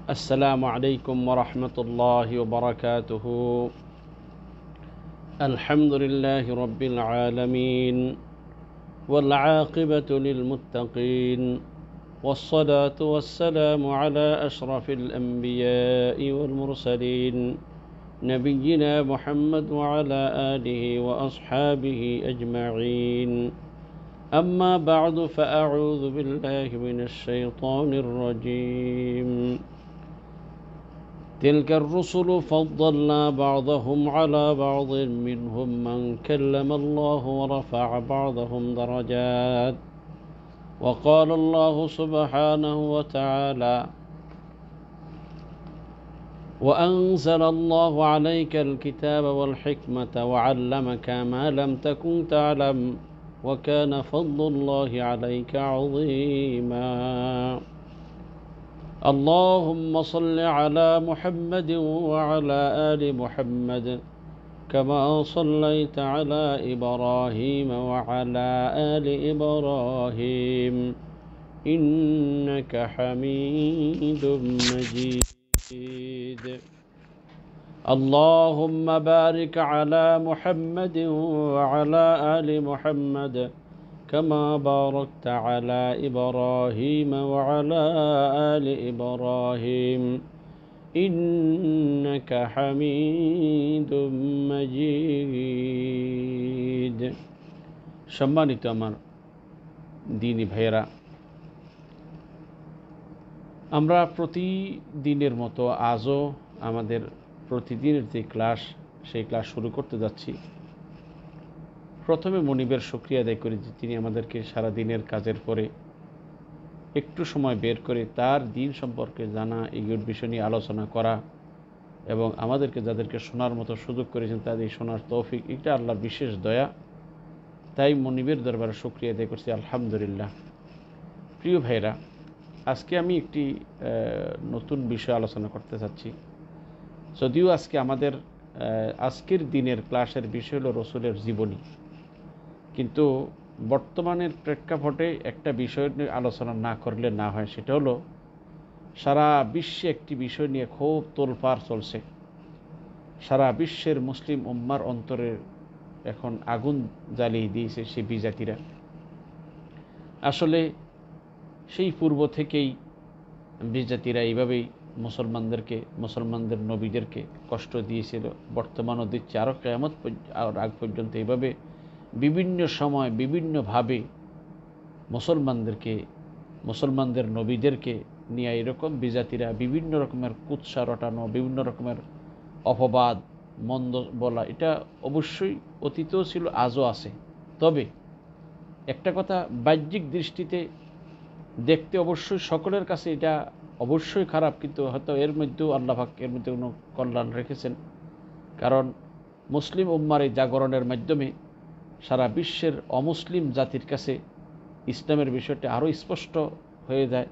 السلام عليكم ورحمة الله وبركاته. الحمد لله رب العالمين والعاقبة للمتقين والصلاة والسلام على أشرف الأنبياء والمرسلين نبينا محمد وعلى آله وأصحابه أجمعين. أما بعد فأعوذ بالله من الشيطان الرجيم. تلك الرسل فضلنا بعضهم على بعض منهم من كلم الله ورفع بعضهم درجات وقال الله سبحانه وتعالى وأنزل الله عليك الكتاب والحكمة وعلمك ما لم تكن تعلم وكان فضل الله عليك عظيما. اللهم صل على محمد وعلى آل محمد كما صليت على إبراهيم وعلى آل إبراهيم إنك حميد مجيد. اللهم بارك على محمد وعلى آل محمد كما باركت على إبراهيم وعلى آل إبراهيم إنك حميد مجيد. সম্মানিত আমার দিনী ভাইয়েরা, আমরা প্রতিদিনের মতো আজও আমাদের প্রতিদিনের যে ক্লাস, সেই ক্লাস শুরু করতে যাচ্ছি। প্রথমে মনিবের শুকরিয়া আদায় করি যে তিনি আমাদেরকে সারা দিনের কাজের পরে একটু সময় বের করে তার দিন সম্পর্কে জানা, এগুলোর বিষয় নিয়ে আলোচনা করা এবং আমাদেরকে যাদেরকে শোনার মতো সুযোগ করেছেন তাদের শোনার তৌফিক, এটা আল্লাহর বিশেষ দয়া। তাই মনিবের দরবারে শুকরিয়া আদায় করছি, আলহামদুলিল্লাহ। প্রিয় ভাইরা, আজকে আমি একটি নতুন বিষয় আলোচনা করতে চাচ্ছি। যদিও আজকে আমাদের আজকের দিনের ক্লাসের বিষয় হলো রসুলের জীবনী, কিন্তু বর্তমানের প্রেক্ষাপটে একটা বিষয় নিয়ে আলোচনা না করলে না হয়। সেটা হলো সারা বিশ্বে একটি বিষয় নিয়ে খুব তোলপাড় চলছে। সারা বিশ্বের মুসলিম উম্মার অন্তরে এখন আগুন জ্বালিয়ে দিয়েছে সেই বিজাতিরা। আসলে সেই পূর্ব থেকেই বিজাতিরা এইভাবেই মুসলমানদের নবীদেরকে কষ্ট দিয়েছিল, বর্তমানও দিচ্ছে, আরও কিয়ামত আগ পর্যন্ত এইভাবে বিভিন্ন সময় বিভিন্নভাবে মুসলমানদের নবীদেরকে নিয়ে এরকম বিজাতিরা বিভিন্ন রকমের কুৎসা রটানো, বিভিন্ন রকমের অপবাদ মন্দ বলা, এটা অবশ্যই অতীতেও ছিল, আজও আছে। তবে একটা কথা, বাহ্যিক দৃষ্টিতে দেখতে অবশ্যই সকলের কাছে এটা অবশ্যই খারাপ, কিন্তু হয়তো এর মধ্যেও আল্লাহ পাক এর মধ্যে কোনো কল্যাণ রেখেছেন। কারণ মুসলিম উম্মার এই জাগরণের মাধ্যমে সারা বিশ্বের অমুসলিম জাতির কাছে ইসলামের বিষয়টা আরও স্পষ্ট হয়ে যায়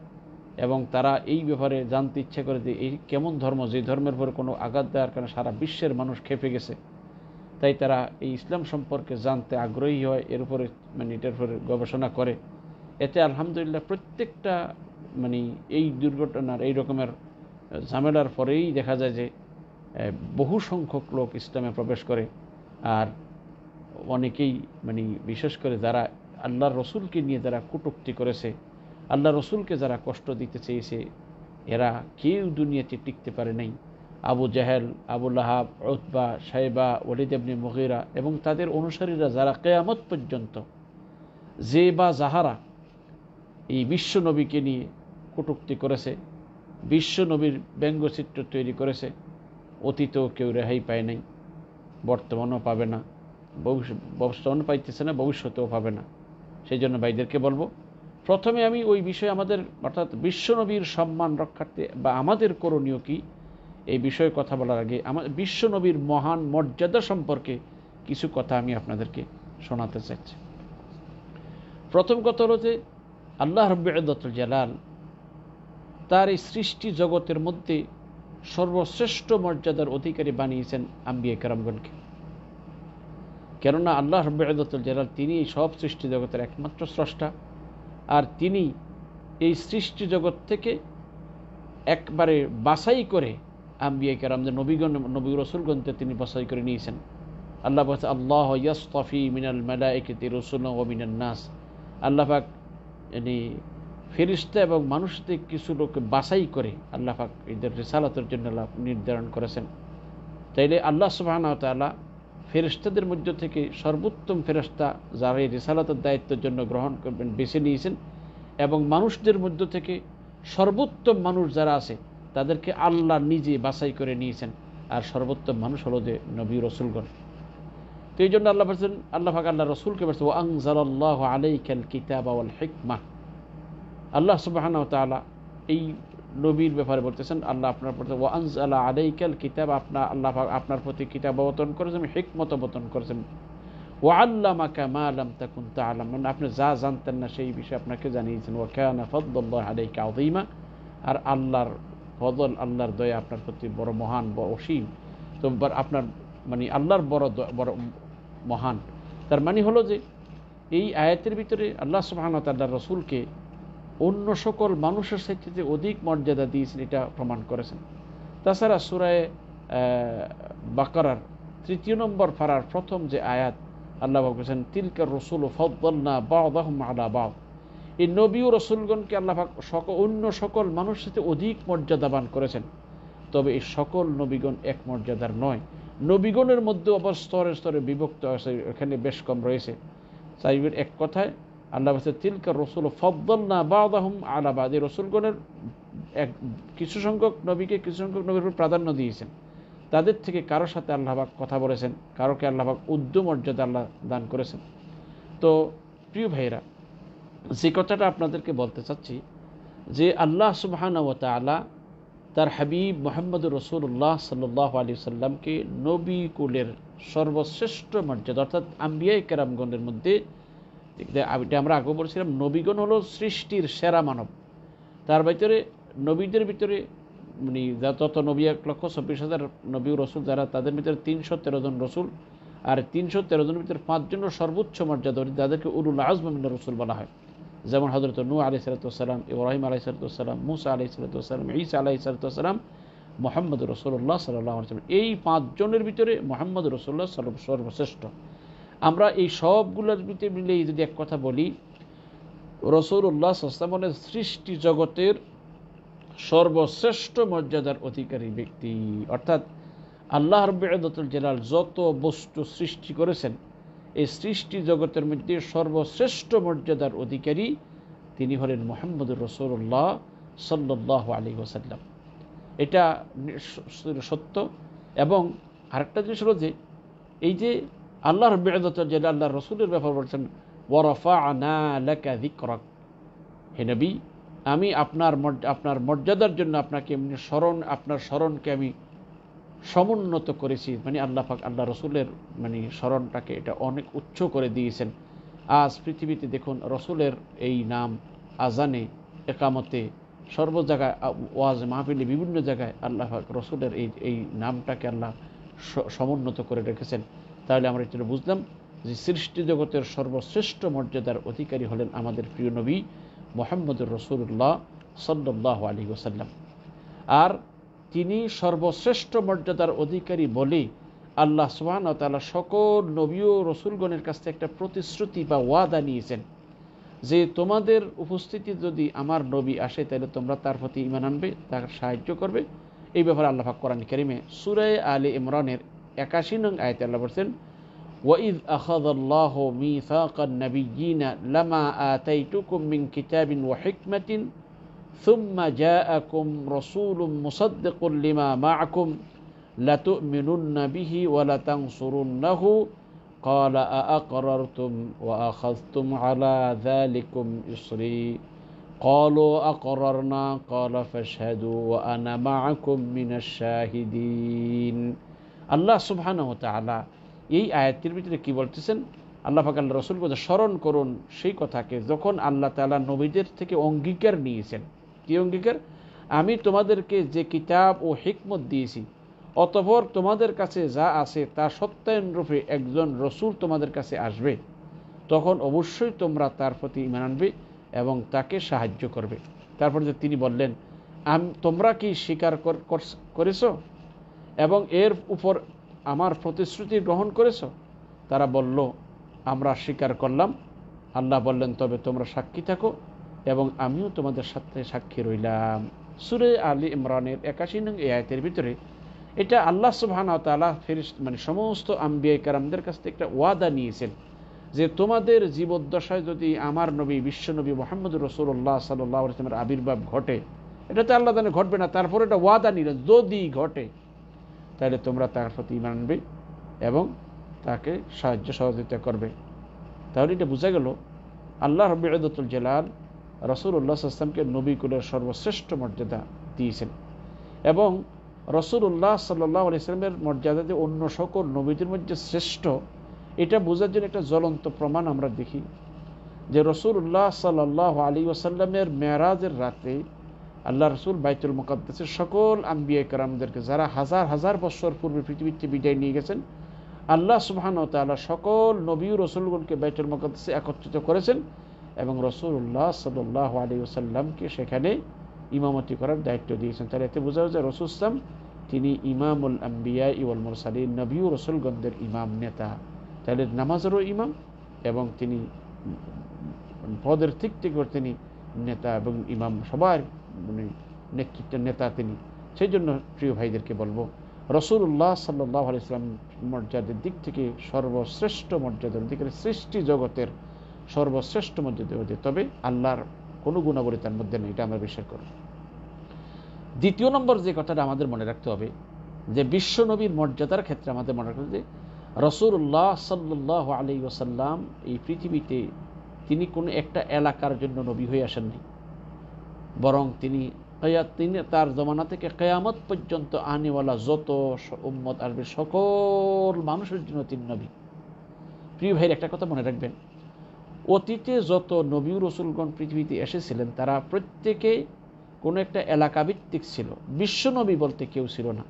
এবং তারা এই ব্যাপারে জানতে ইচ্ছা করে যে এই কেমন ধর্ম, যে ধর্মের পরে কোনো আঘাত দেওয়ার কারণে সারা বিশ্বের মানুষ খেপে গেছে। তাই তারা এই ইসলাম সম্পর্কে জানতে আগ্রহী হয়, এর উপরে এটার উপরে গবেষণা করে। এতে আলহামদুলিল্লাহ প্রত্যেকটা এই দুর্ঘটনার, এই রকমের ঝামেলার পরেই দেখা যায় যে বহু সংখ্যক লোক ইসলামে প্রবেশ করে। আর অনেকেই বিশেষ করে যারা আল্লাহর রসুলকে নিয়ে যারা কটূক্তি করেছে, আল্লাহ রসুলকে যারা কষ্ট দিতে চেয়েছে, এরা কেউ দুনিয়াতে টিকতে পারে নাই। আবু জাহেল, আবু লাহাব, উতবা, শাইবা, ওয়ালিদ ইবনে মুগীরা এবং তাদের অনুসারীরা যারা কিয়ামত পর্যন্ত যে বা যাহারা এই বিশ্ব নবীকে নিয়ে কটূক্তি করেছে, বিশ্ব নবীর ব্যঙ্গচিত্র তৈরি করেছে, অতীতেও কেউ রেহাই পায় নাই, বর্তমানও পাবে না, বর্তমানও পাইতেছে না, ভবিষ্যতেও পাবে না। সেই জন্য ভাইদেরকে বলবো, প্রথমে আমি ওই বিষয়ে আমাদের অর্থাৎ বিশ্ব নবীর সম্মান রক্ষার্থে বা আমাদের করণীয় কি, এই বিষয়ে কথা বলার আগে আমার বিশ্ব নবীর মহান মর্যাদা সম্পর্কে কিছু কথা আমি আপনাদেরকে শোনাতে চাইছি। প্রথম কথা হলো যে আল্লাহ রাব্বুল ইজ্জতুল জালাল তার এই সৃষ্টি জগতের মধ্যে সর্বশ্রেষ্ঠ মর্যাদার অধিকারী বানিয়েছেন আম্বিয়া কেরামগণকে। কেননা আল্লাহ রাব্বুল ইজ্জতুল জালাল তিনি এই সব সৃষ্টি জগতের একমাত্র স্রষ্টা, আর তিনি এই সৃষ্টি জগৎ থেকে একবারে বাছাই করে আম্বিয়া কেরামদের নবী রসুলগণকে তিনি বাছাই করে নিয়েছেন। আল্লাহ বলছে আল্লাহ ইয়াসতাফি মিনাল মালাইকাতি রাসূলান ওয়া মিনান নাস, আল্লাহ পাক ফেরেশতা এবং মানুষদের কিছু লোককে বাছাই করে আল্লাহ পাক এদের রিসালাতের জন্য নির্ধারণ করেছেন। তাইলে আল্লাহ সুবহানাহু ওয়া তাআলা ফেরেশতাদের মধ্য থেকে সর্বোত্তম ফেরেশতা যারা এই রিসালাতের দায়িত্বের জন্য গ্রহণ করবেন বেছে নিয়েছেন, এবং মানুষদের মধ্য থেকে সর্বোত্তম মানুষ যারা আছে তাদেরকে আল্লাহ নিজে বাছাই করে নিয়েছেন। আর সর্বোত্তম মানুষ হলো যে নবী রসুলগণ। তো এই জন্য আল্লাহ বলছেন, আল্লাহ পাক আল্লাহ রসুলকে বলছেন ওয়া আনজালাল্লাহু আলাইকাল কিতাবা ওয়াল হিকমাহ। আল্লাহ সুবহানাহু ওয়া তাআলা এই নবীর ব্যাপারে বলতেছেন, আল্লাহ আপনার প্রতি ওয়া আনজালা আলাইকাল কিতাব, আল্লাহ পাক আপনার প্রতি কিতাব অবতরণ করেছেন, হিকমত অবতরণ করেছেন। ওয়া আল্লামাকা মা লাম তাকুন তা'লাম, মানে আপনি যা জানতেন না সেই বিষয়ে আপনাকে জানিয়েছেন। ওয়া কানা ফাদলুল্লাহি আলাইকা আযীমা, আর আল্লাহর ফজল, আল্লাহর দয়া আপনার প্রতি বড় মহান, বড় অসীম। তো আপনার মানে আল্লাহর বড় মহান। তার মানে হলো যে এই আয়াতের ভিতরে আল্লাহ সুবহানাহু ওয়া তাআলা রাসূলকে অন্য সকল মানুষের সাথে অধিক মর্যাদা দিয়েছেন, এটা প্রমাণ করেছেন। তাছাড়া সূরা বাকারার ৩ নম্বর পারার প্রথম যে আয়াত আল্লাহ বলেছেন তিলকা রাসূলু ফাদ্দালনা বা'দাহুম আলা বা'দ, এই নবী ও রাসূলগণকে আল্লাহ পাক অন্য সকল মানুষের সাথে অধিক মর্যাদাবান করেছেন। তবে এই সকল নবীগণ এক মর্যাদার নয়, নবীগণের মধ্যে আবার স্তরে স্তরে বিভক্ত আছে, এখানে বেশ কম রয়েছে। সাইবের এক কথায় আল্লাহ বলছে তিলকা রাসূলু ফাদ্দালনা বা'দাহুম আলা বা'দ, এই রাসূলগণের কিছু সংখ্যক নবীকে কিছু সংখ্যক নবীর উপর প্রাধান্য দিয়েছেন। তাদের থেকে কারোর সাথে আল্লাহ পাক কথা বলেছেন, কারোকে আল্লাহ পাক উচ্চ মর্যাদা আল্লাহ দান করেছেন। তো প্রিয় ভাইরা, যে কথাটা আপনাদেরকে বলতে চাচ্ছি যে আল্লাহ সুবহানাহু ওয়া তাআলা তার হাবিব মুহাম্মদুর রাসূলুল্লাহ সাল্লাল্লাহু আলাইহি সাল্লামকে নবী কুলের সর্বশ্রেষ্ঠ মর্যাদা, অর্থাৎ আম্বিয়া কেরামগণের মধ্যে, এটা আমরা আগে বলছিলাম, নবীগণ হলো সৃষ্টির সেরা মানব। তার ভিতরে নবীদের ভিতরে মানে যত নবী 1,26,000 নবী রসুল যারা, তাদের ভিতরে 313 জন রসুল, আর 313 জনের ভিতরে 5 জনের সর্বোচ্চ মর্যাদা, যাদেরকে উলুল আজম মিনার রসুল বলা হয়। যেমন হযরত নূহ আলাইহিস সালাম, ইব্রাহিম আলাইহিস সালাম, মূসা আলাইহিস সালাম, ঈসা আলাইহিস সালাম, মুহাম্মদুর রাসূলুল্লাহ সাল্লাল্লাহু আলাইহি ওয়াসাল্লাম। এই 5 জনের ভিতরে মুহাম্মদুর রাসূলুল্লাহ সর্বশ্রেষ্ঠ। আমরা এই সবগুলোর ভিতরে মিলে যদি এক কথা বলি, রাসূলুল্লাহ সাল্লাল্লাহু আলাইহি ওয়াসাল্লাম সৃষ্টি জগতের সর্বশ্রেষ্ঠ মর্যাদার অধিকারী ব্যক্তি। অর্থাৎ আল্লাহ রাব্বুল ইজ্জতুল জালাল যত বস্তু সৃষ্টি করেছেন, এই সৃষ্টি জগতের মধ্যে সর্বশ্রেষ্ঠ মর্যাদার অধিকারী তিনি হলেন মুহাম্মদুর রাসূলুল্লাহ সাল্লাল্লাহু আলাইহি ওয়াসাল্লাম। এটা সত্য। এবং আরেকটা জিনিস হলো যে এই যে আল্লাহ রাব্বুল ইজ্জতুল জালাল আল্লাহর রাসূলের ব্যাপারে বলছেন ওয়া রাফা'না লাকা যিকরাক, হে নবী আমি আপনার মর্যাদার জন্য আপনাকে এমনি আপনার স্মরণকে আমি সমুন্নত করেছি। মানে আল্লাহ পাক আল্লাহ রসুলের মানে স্মরণটাকে এটা অনেক উচ্চ করে দিয়েছেন। আজ পৃথিবীতে দেখুন রসুলের এই নাম আজানে, একামতে, সর্ব জায়গায়, ওয়াজ মাহফিলে, বিভিন্ন জায়গায় আল্লাহ পাক রসুলের এই নামটাকে আল্লাহ সমুন্নত করে রেখেছেন। তাহলে আমরা এটা বুঝলাম যে সৃষ্টি জগতের সর্বশ্রেষ্ঠ মর্যাদার অধিকারী হলেন আমাদের প্রিয় নবী মুহাম্মদুর রাসূলুল্লাহ সাল্লাল্লাহু আলাইহি ওয়াসাল্লাম। আর তিনি সর্বশ্রেষ্ঠ মর্যাদার অধিকারী বলে আল্লাহ সুবহানাহু ওয়া তাআলা সকল নবী ও রাসূলগণের কাছ থেকে একটা প্রতিশ্রুতি বা ওয়াদা নিয়েছেন যে তোমাদের উপস্থিতি যদি আমার নবী আসে তাহলে তোমরা তার প্রতি ঈমান আনবে, তার সাহায্য করবে। এই ব্যাপারে আল্লাহ পাক কোরআন কারীমে সূরা আলে ইমরানের 81 নং আয়াতে আল্লাহ বলেন وَإِذْ أَخَذَ اللَّهُ مِيثَاقَ النَّبِيِّينَ لَمَا آتَيْتُكُم مِّن كِتَابٍ وَحِكْمَةٍ ثُمَّ جَاءَكُمْ رَسُولٌ مُصَدِّقٌ لِّمَا مَعَكُمْ لَتُؤْمِنُنَّ بِهِ وَلَتَنصُرُنَّهُ قَالَ أَأَقْرَرْتُمْ وَأَخَذْتُمْ عَلَى ذَلِكُمْ إِصْرِي قَالُوا أَقْرَرْنَا قَالَ فَاشْهَدُوا وَأَنَا مَعَكُمْ مِنَ الشَّاهِدِينَ। আল্লাহ সুবহানাহু ওয়া তাআলা এই আয়াতের ভিতরে কি বলতেছেন, আল্লাহ পাক আল্লাহ রাসূলকে স্মরণ করুন সেই কথাকে যখন আল্লাহ তাআলা নবীদের থেকে অঙ্গীকার নিয়েছেন। কি অঙ্গীকার? আমি তোমাদেরকে যে কিতাব ও হিকমত দিয়েছি, অতঃপর তোমাদের কাছে যা আছে তা সত্যায়ন রূপে একজন রসূল তোমাদের কাছে আসবে, তখন অবশ্যই তোমরা তার প্রতি ঈমান আনবে এবং তাকে সাহায্য করবে। তারপর যে তিনি বললেন তোমরা কি স্বীকার করেছ এবং এর উপর আমার প্রতিশ্রুতি গ্রহণ করেছ? তারা বলল, আমরা স্বীকার করলাম। আল্লাহ বললেন, তবে তোমরা সাক্ষী থাকো এবং আমিও তোমাদের সাথে সাক্ষী রইলাম। সূরা আলী ইমরানের ৮১ নং আয়াতের ভিতরে এটা আল্লাহ সুবহানাহু ওয়া তাআলা সমস্ত আম্বিয়া কেরামদের কাছ থেকে একটা ওয়াদা নিয়েছেন যে তোমাদের জীবদ্দশায় যদি আমার নবী বিশ্বনবী মুহাম্মদুর রাসূলুল্লাহ সাল্লাল্লাহু আলাইহি ওয়াসাল্লামের আবির্ভাব ঘটে, এটা তো আল্লাহ জানে ঘটবে না, তারপরে এটা ওয়াদা নিলেন যদি ঘটে তাহলে তোমরা তার প্রতি ঈমান আনবে এবং তাকে সাহায্য সহযোগিতা করবে। তাহলে এটা বোঝা গেল আল্লাহ রাব্বুল ইজ্জতুল জালাল রাসূলুল্লাহ সাল্লাল্লাহু আলাইহি ওয়াসাল্লামকে নবী কুলের সর্বশ্রেষ্ঠ মর্যাদা দিয়েছেন এবং রাসূলুল্লাহ সাল্লাল্লাহু আলাইহি ওয়াসাল্লামের মর্যাদা যে অন্য সকল নবীদের মধ্যে শ্রেষ্ঠ, এটা বোঝার জন্য একটা জ্বলন্ত প্রমাণ আমরা দেখি যে রাসূলুল্লাহ সাল্লাল্লাহু আলাইহি ওয়াসাল্লামের মেরাজের রাতে আল্লাহ রাসূল বাইতুল মুকাদ্দাসের সকল আম্বিয়া কেরামদেরকে, যারা হাজার হাজার বছর পূর্বে পৃথিবীতে বিদায় নিয়ে গেছেন, আল্লাহ সুবহানাহু ওয়া তাআলা সকল নবী ও রাসূলগণকে বাইতুল মুকাদ্দাসে একত্রিত করেছেন এবং রাসূলুল্লাহ সাল্লাল্লাহু আলাইহি ওয়াসাল্লামকে সেখানে ইমামতি করার দায়িত্ব দিয়েছেন। তাহলে এতে বোঝা যায় রাসূল সাল্লাল্লাহু আলাইহি ওয়াসাল্লাম তিনি ইমামুল আম্বিয়া ওয়াল মুরসালিন, নবী ও রাসূলগণদের ইমাম, নেতা। তাহলে নামাজেরও ইমাম এবং তিনি পদের দিক থেকে তিনি নেতা এবং ইমাম, সবার নেতৃত্বের নেতা তিনি। সেই জন্য প্রিয় ভাইদেরকে বলবো, রাসূলুল্লাহ সাল্লাল্লাহু আলাইহি ওয়াসাল্লাম মর্যাদার দিক থেকে সর্বশ্রেষ্ঠ মর্যাদার দিকে, সৃষ্টি জগতের সর্বশ্রেষ্ঠ মর্যাদা হতে, তবে আল্লাহর কোনো গুণাবলী তার মধ্যে নেই, এটা আমরা বিশ্বাস করি। দ্বিতীয় নম্বর যে কথাটা আমাদের মনে রাখতে হবে যে বিশ্ব নবীর মর্যাদার ক্ষেত্রে আমাদের মনে রাখতে হবে যে রাসূলুল্লাহ সাল্লাল্লাহু আলাইহি ওয়াসাল্লাম এই পৃথিবীতে তিনি কোনো একটা এলাকার জন্য নবী হয়ে আসেননি, বরং তিনি তার জমানা থেকে কিয়ামত পর্যন্ত আনেওয়ালা যত উম্মত আসবে সকল মানুষের জন্য তিনি নবী। প্রিয় ভাইয়ের একটা কথা মনে রাখবেন, অতীতে যত নবী ও রাসূলগণ পৃথিবীতে এসেছিলেন তারা প্রত্যেকে কোনো একটা এলাকাভিত্তিক ছিল, বিশ্বনবী বলতে কেউ ছিল না।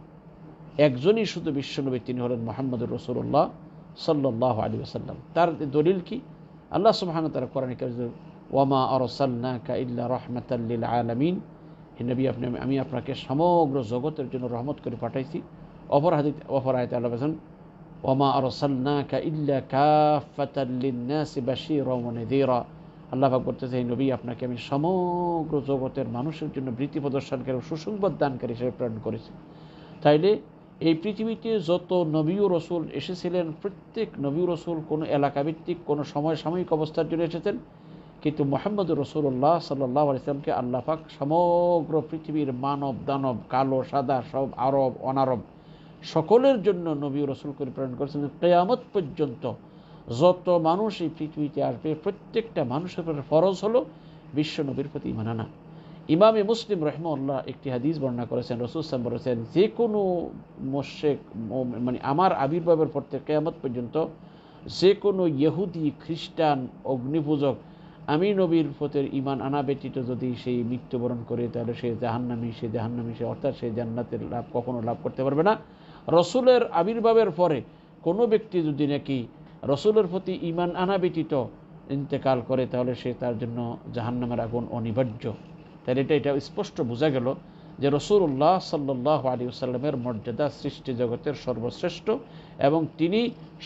একজনই শুধু বিশ্বনবী, তিনি হলেন মুহাম্মদুর রাসূলুল্লাহ সাল্লাল্লাহু আলাইহি ওয়াসাল্লাম। তার দলিল কি? আল্লাহ সুবহানাহু ওয়া তাআলা কোরআনে কারিমে ওয়ামা আরসালনাকা ইল্লা রাহমাতাল লিল আলামিন, হে নবী আমি আপনাকে সমগ্র জগতের জন্য রহমত করে পাঠাইছি। অপর আয়াতে আল্লাহ বলেন ওয়ামা আরসালনাকা ইল্লা কাফাতাল লিন-নাসি বাশীরাও ওয়া নাযীরা, আল্লাহ পাক বলতেছে হে নবী আপনাকে আমি সমগ্র জগতের মানুষের জন্য ভীতি প্রদর্শনকারী, সুসংবাদ দানকারী হিসেবে প্রেরণ করেছি। তাইলে এই পৃথিবীতে যত নবী ও রাসূল এসেছিলেন প্রত্যেক নবী ও রাসূল কোনো এলাকাভিত্তিক কোনো সময় সাময়িক অবস্থার জন্য এসেছেন, কিন্তু মুহাম্মদুর রাসূলুল্লাহ সাল্লাল্লাহু আলাইহি ওয়াসাল্লামকে আল্লাহ পাক সমগ্র পৃথিবীর মানব দানব, কালো সাদা, সব আরব অনারব সকলের জন্য নবী ও রাসূল করে প্রেরণ করেছেন। কিয়ামত পর্যন্ত যত মানুষ এই পৃথিবীতে আসবে প্রত্যেকটা মানুষের উপর ফরজ হলো বিশ্ব নবীর প্রতি ঈমান আনা। ইমামে মুসলিম রাহিমাহুল্লাহ একটি হাদিস বর্ণনা করেছেন, রাসূল সাল্লাল্লাহু আলাইহি ওয়াসাল্লাম বলেছেন যে কোনো মুশরিক আমার আবির্ভাবের পর থেকে কিয়ামত পর্যন্ত যে কোনো ইহুদি, খ্রিস্টান, অগ্নিপূজক আমি নবীর প্রতি ঈমান আনা ব্যতীত যদি সেই মৃত্যুবরণ করে তাহলে সে জাহান্নামী, সে অর্থাৎ সে জান্নাতের লাভ কখনো লাভ করতে পারবে না। রাসূলের আবির্ভাবের পরে কোনো ব্যক্তি যদি নাকি রাসূলের প্রতি ঈমান আনা ব্যতীত ইন্তেকাল করে তাহলে সে তার জন্য জাহান্নামের আগুন অনিবার্য। তাহলে এটা স্পষ্ট বোঝা গেল যে রাসূলুল্লাহ সাল্লাল্লাহু আলাইহি ওয়াসাল্লামের মর্যাদা সৃষ্টি জগতের সর্বশ্রেষ্ঠ এবং তিনি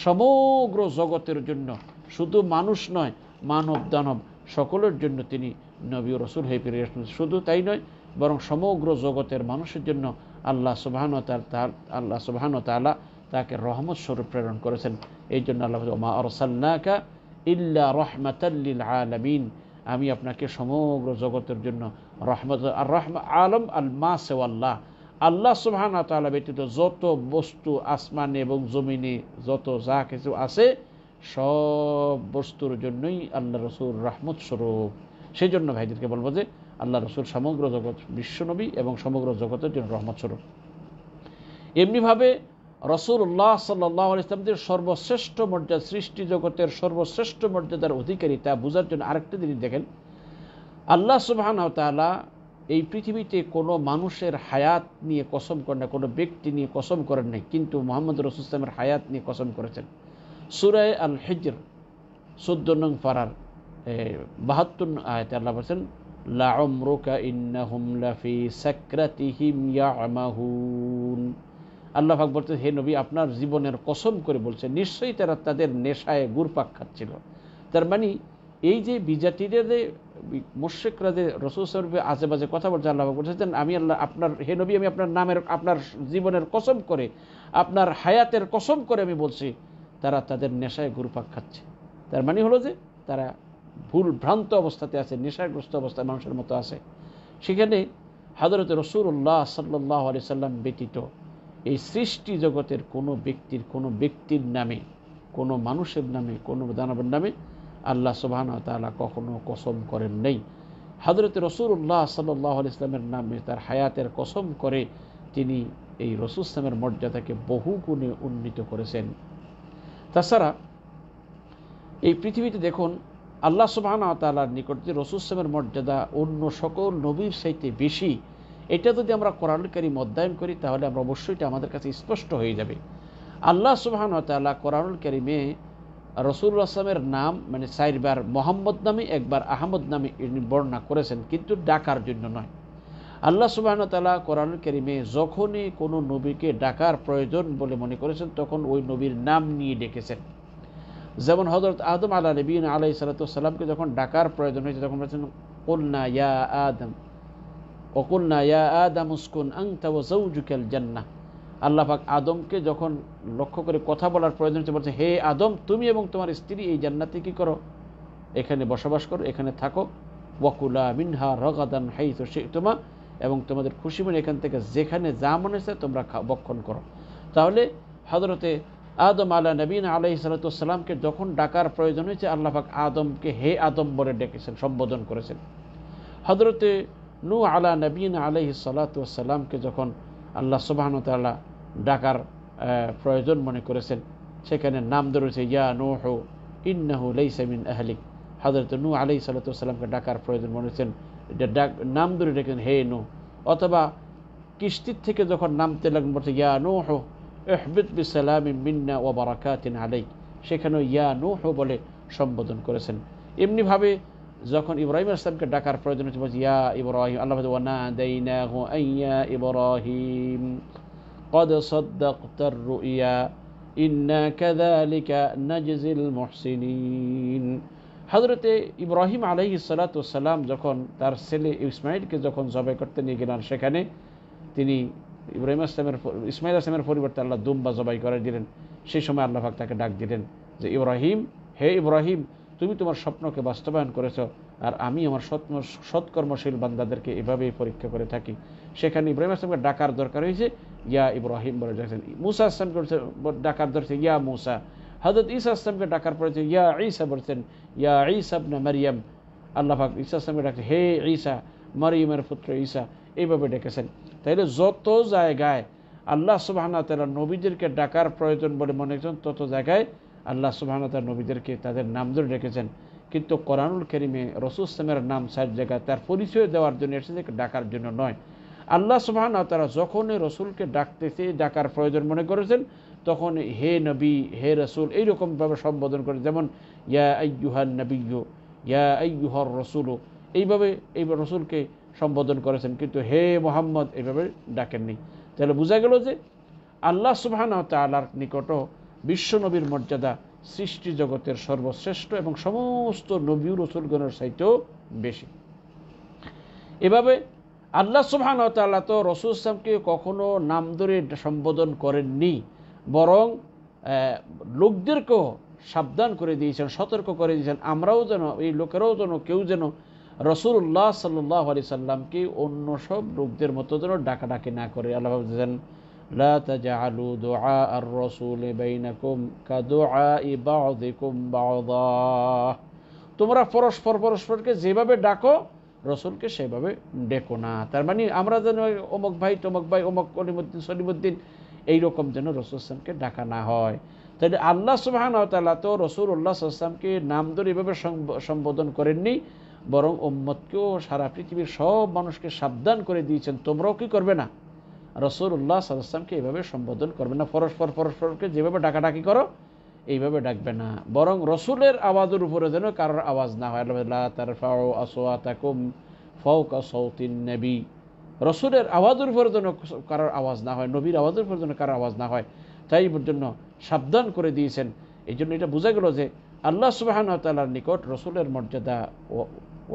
সমগ্র জগতের জন্য, শুধু মানুষ নয় মানব দানব সকলের জন্য তিনি নবী ও রাসূল হয়ে ফিরে আসেন। শুধু তাই নয় বরং সমগ্র জগতের মানুষের জন্য আল্লাহ সুবহানাহু ওয়া তাআলা তাকে রহমত স্বরূপ প্রেরণ করেছেন। এই জন্য আল্লাহ মা আরসালনাকা ইল্লা রাহমাতাল লিল আলামিন, আমি আপনাকে সমগ্র জগতের জন্য রহমত। আর রহমত আলম আল মাসওয়াল্লাহ, আল্লাহ সুবহানাহু ওয়া তাআলা ব্যতীত যত বস্তু আসমানে এবং জমিনে যত যা কিছু আছে সব বস্তুর জন্যই আল্লাহ রাসূল রহমত স্বরূপ। সেই জন্য ভাইদেরকে বলবো যে আল্লাহ রাসূল সমগ্র জগৎ বিশ্বনবী এবং সমগ্র জগতের জন্য রহমত স্বরূপ। এমনিভাবে রাসূলুল্লাহ সাল্লাল্লাহু আলাইহি ওয়াসাল্লামের সর্বশ্রেষ্ঠ মর্যাদা, সৃষ্টি জগতের সর্বশ্রেষ্ঠ মর্যাদার অধিকারী তা বোঝার জন্য আরেকটা জিনিস দেখেন, আল্লাহ সুবহানাহু ওয়া তাআলা এই পৃথিবীতে কোনো মানুষের হায়াত নিয়ে কসম করেন না, কোনো ব্যক্তি নিয়ে কসম করেন নাই, কিন্তু মুহাম্মদ রাসূলুল্লাহ সাল্লাল্লাহু আলাইহি ওয়াসাল্লামের হায়াত নিয়ে কসম করেছেন। সূরা আল হিজর 14 নং পারার 72 আয়াতে আল্লাহ বলেছেন লাউমরুকা ইন্নাহুম লাফি সাকরাতিহিম ইয়ামাহুন। আল্লাহ পাক বলতেন, হে নবী, আপনার জীবনের কসম করে বলছে, নিশ্চয়ই তারা তাদের নেশায় ঘুরপাক খাচ্ছিল। তার মানে এই যে বিজাতিরা যে মুশরিকরা যে রাসূল সাল্লাল্লাহু আলাইহি ওয়াসাল্লাম আজে বাজে কথা বলছে, আল্লাহ পাক বলছেন, আমি আল্লাহ আপনার, হে নবী, আমি আপনার নামের, আপনার জীবনের কসম করে, আপনার হায়াতের কসম করে আমি বলছি, তারা তাদের নেশায় ঘুরপাক খাচ্ছে। তার মানে হলো যে তারা ভুল ভ্রান্ত অবস্থাতে আছে, নেশাগ্রস্ত অবস্থায় মানুষের মতো আছে। সেখানে হযরত রাসূলুল্লাহ সাল্লাল্লাহু আলাইহি ওয়াসাল্লাম ব্যতীত এই সৃষ্টি জগতের কোনো ব্যক্তির নামে, কোনো মানুষের নামে, কোনো দানবের নামে আল্লাহ সুবহানাহু ওয়া তাআলা কখনো কসম করেন নাই। হযরত রাসূলুল্লাহ সাল্লাল্লাহু আলাইহি ওয়াসাল্লামের নামে তার হায়াতের কসম করে তিনি এই রাসূল সাল্লামের মর্যাদাকে বহু গুণে উন্নীত করেছেন। তাছাড়া এই পৃথিবীতে দেখুন, আল্লাহ সুবহানাহু ওয়া তাআলার নিকট যে রাসূল সাল্লামের মর্যাদা অন্য সকল নবীর চাইতে বেশি, এটা যদি আমরা কোরআনুল কারীম অধ্যয়ন করি তাহলে আমরা অবশ্যই এটা আমাদের কাছে স্পষ্ট হয়ে যাবে। আল্লাহ সুবহানাহু ওয়া তাআলা কোরআনুল কারীমে রাসূলুল্লাহ সাল্লামের নাম মানে 4 বার মুহাম্মদ নামে, একবার আহমদ নামে বর্ণনা করেছেন, কিন্তু ডাকার জন্য নয়। আল্লাহ সুবহানাহু ওয়া তাআলা কোরআনুল কারীমে যখনই কোনো নবীকে ডাকার প্রয়োজন বলে মনে করেছেন তখন ওই নবীর নাম নিয়ে ডেকেছেন। যেমন হযরত আদম আলাইহিস সালামকে যখন ডাকার প্রয়োজন হয়েছে তখন বলেছেন, কুলনা ইয়া আদম ওকুলনা ইয়া আদম উসকুন আনতা ওয়া যাওজুকাল জান্নাহ। আল্লাহ পাক আদমকে যখন লক্ষ্য করে কথা বলার প্রয়োজন হচ্ছে বলছে, হে আদম, তুমি এবং তোমার স্ত্রী এই জান্নাতে কি করো, এখানে বসবাস করো, এখানে থাকো। ওয়াকুলা মিনহা রাগাদান হাইসু শি'তুমা, এবং তোমাদের খুশি মনে এখান থেকে যেখানে যা মনে চায় তোমরা ভক্ষণ করো। তাহলে হযরতে আদম আলাইহিস সালামকে যখন ডাকার প্রয়োজন হয়েছে আল্লাহ পাক আদমকে হে আদম বলে ডেকেছেন, সম্বোধন করেছেন। হযরতে নূহ আলাইহিস সালামকে যখন আল্লাহ সুবহানাহু ওয়া তাআলা ডাকার প্রয়োজন মনে করেছেন সেখানে নাম ধরেছে, ইয়া নূহ ইন্নাহু লাইসা মিন আহলিক। হযরত নূহ আলাইহিস সালামকে ডাকার প্রয়োজন মনে করেছেন, এটা নাম ধরে ডেকেছেন, হে নূহ। অথবা কিস্তির থেকে যখন নামতে লাগলেন বলছে, ইয়া নূহ ইহবিত বিসালামিন মিন্না ওয়া বারাকাতিন আলাইক, সেখানেও ইয়া নূহ বলে সম্বোধন করেছেন। এমনিভাবে যখন ইব্রাহিম আলাইহিস সালামকে ডাকার প্রয়োজন হচ্ছে বলছে, ইয়া ইব্রাহিম, আল্লাহ বলে, ওয়া নাদাইনাহু আইয়া ইব্রাহিম قد صدقت الرؤيا إنا كذلك نجزي المحسنين। হযরতে ইব্রাহিম আলাইহিস সালাম যখন তার ছেলে ইসমাঈলকে যখন জবাই করতে নিয়ে গেলেন, সেখানে তিনি ইসমাঈল আসলামের পরিবর্তে আল্লাহ দুম্বা জবাই করে দিলেন। সেই সময় আল্লাহ পাক তাকে ডাক দিলেন যে, ইব্রাহিম, হে ইব্রাহিম, তুমি তোমার স্বপ্নকে বাস্তবায়ন করেছ, আর আমি আমার সৎকর্মশীল বান্দাদেরকে এভাবেই পরীক্ষা করে থাকি। সেখানে ইব্রাহিম আসলামকে ডাকার দরকার হয়েছে, ইয়া ইব্রাহিম বলে ডাকছেন। মুসা আসলামকে ডাকার দরকার, ইয়া মুসা। হযরত ঈসা আসলামকে ডাকার পড়েছে, ইয়া ঈসা বলছেন, ইয়া ঈসা ইবনে মারইয়াম। আল্লাহ পাক ঈসা আসলামকে ডাকছে, হে ঈসা, মারইয়ামের পুত্র ঈসা, এইভাবে ডেকেছেন। তাইলে যত জায়গায় আল্লাহ সুবহানাহু ওয়া তাআলা নবীদেরকে ডাকার প্রয়োজন বলে মনে করেছেন তত জায়গায় আল্লাহ সুবহানাহু ওয়া তাআলা নবীদেরকে তাদের নাম ধরে ডেকেছেন। কিন্তু কোরআনুল কারীমে রাসূল সাল্লাল্লাহু আলাইহি ওয়াসাল্লামের নাম 4 জায়গায় তার পরিচয় দেওয়ার জন্য এসেছে, ডাকার জন্য নয়। আল্লাহ সুবহানাহু ওয়া তাআলা যখনই রাসূলকে ডাকতেছে, ডাকার প্রয়োজন মনে করেছেন, তখন হে নবী, হে রাসূল এইরকমভাবে সম্বোধন করে, যেমন ইয়া আইয়ুহান নাবিয়্যু, ইয়া আইয়ুহার রাসূলু, এইভাবে রাসূলকে সম্বোধন করেছেন, কিন্তু হে মুহাম্মদ এইভাবে ডাকেননি। তাহলে বোঝা গেল যে আল্লাহ সুবহানাহু ওয়া তাআলার নিকট বিশ্ব নবীর মর্যাদা সৃষ্টি জগতের সর্বশ্রেষ্ঠ এবং সমস্ত নবী রাসূলগণের চাইতেও বেশি। এভাবে আল্লাহ সুবহানাহু ওয়া তাআলা তো রাসূল সাল্লাল্লাহু আলাইহি ওয়াসাল্লামকে কখনো নাম ধরে সম্বোধন করেননি, বরং লোকদেরকেও সাবধান করে দিয়েছেন, সতর্ক করে দিয়েছেন, আমরাও যেন, এই লোকেরাও যেন, কেউ যেন রাসূলুল্লাহ সাল্লাল্লাহু আলাইহি সাল্লামকে অন্য সব লোকদের মতো যেন ডাকাডাকি না করে। আল্লাহ বলেছেন, লা তাজআলু দুআ আর-রাসূল বাইনাকুম কাদুআই বা'দিকুম বা'দা, তোমরা পরস্পরকে যেভাবে ডাকো রসুলকে সেভাবে ডেকো না। তার মানে আমরা যেন অমুক ভাই তমুক ভাই, অমুক কলিমুদ্দিন সলিমুদ্দিন এইরকম যেন রাসূল সাল্লাল্লাহু আলাইহি ওয়াসাল্লামকে ডাকা না হয়। তাহলে আল্লাহ সুবহানাহু ওয়া তাআলা তো রাসূলুল্লাহ সাল্লাল্লাহু আলাইহি ওয়াসাল্লামকে নাম ধরে এভাবে সম্বোধন করেননি, বরং উম্মতকেও, সারা পৃথিবীর সব মানুষকে সাবধান করে দিয়েছেন, তোমরাও কি করবে না, রাসূলুল্লাহ সাল্লাল্লাহু আলাইহি ওয়াসাল্লামকে এভাবে সম্বোধন করবে না, পরস্পরকে যেভাবে ডাকাডাকি করো এইভাবে ডাকবে না, বরং রসুলের আওয়াজের উপরে যেন কারোর আওয়াজ না হয়। লা তারফাউ আসওয়াতাকুম ফাওকা সাউতিন নবী, রসুলের আওয়াজের উপর যেন কারোর আওয়াজ না হয়, নবীর আওয়াজের উপর যেন কারোর আওয়াজ না হয়, তাই জন্য সাবধান করে দিয়েছেন। এই জন্য এটা বোঝা গেল যে আল্লাহ সুবহানাহু ওয়া তাআলার নিকট রসুলের মর্যাদা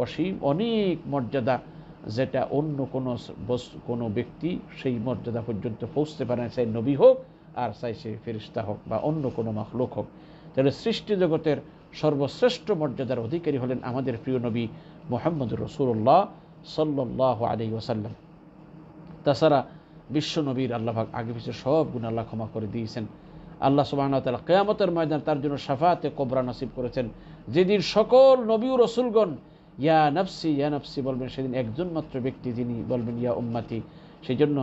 অসীম, অনেক মর্যাদা, যেটা অন্য কোনো ব্যক্তি সেই মর্যাদা পর্যন্ত পৌঁছতে পারে না, চাই নবী হোক আর চাই সে ফেরেশতা হোক বা অন্য কোনো মাখলুক হোক। তাহলে সৃষ্টি জগতের সর্বশ্রেষ্ঠ মর্যাদার অধিকারী হলেন আমাদের প্রিয় নবী মুহাম্মদুর রাসূলুল্লাহ সাল্লাল্লাহু আলাইহি ওয়াসাল্লাম। তাছাড়া বিশ্ব নবীর আল্লাহ পাক আগে পিছিয়ে সব গুনাহ আল্লাহ ক্ষমা করে দিয়েছেন। আল্লাহ সুবহানাহু ওয়া তাআলা কিয়ামতের ময়দানে তার জন্য শাফাআতে কুবরা নসিব করেছেন, যেদিন সকল নবী ও রাসূলগণ ইয়া নাফসি বলবেন, সেদিন একজন মাত্র ব্যক্তি যিনি বলবেন ইয়া উম্মতি। সেই জন্য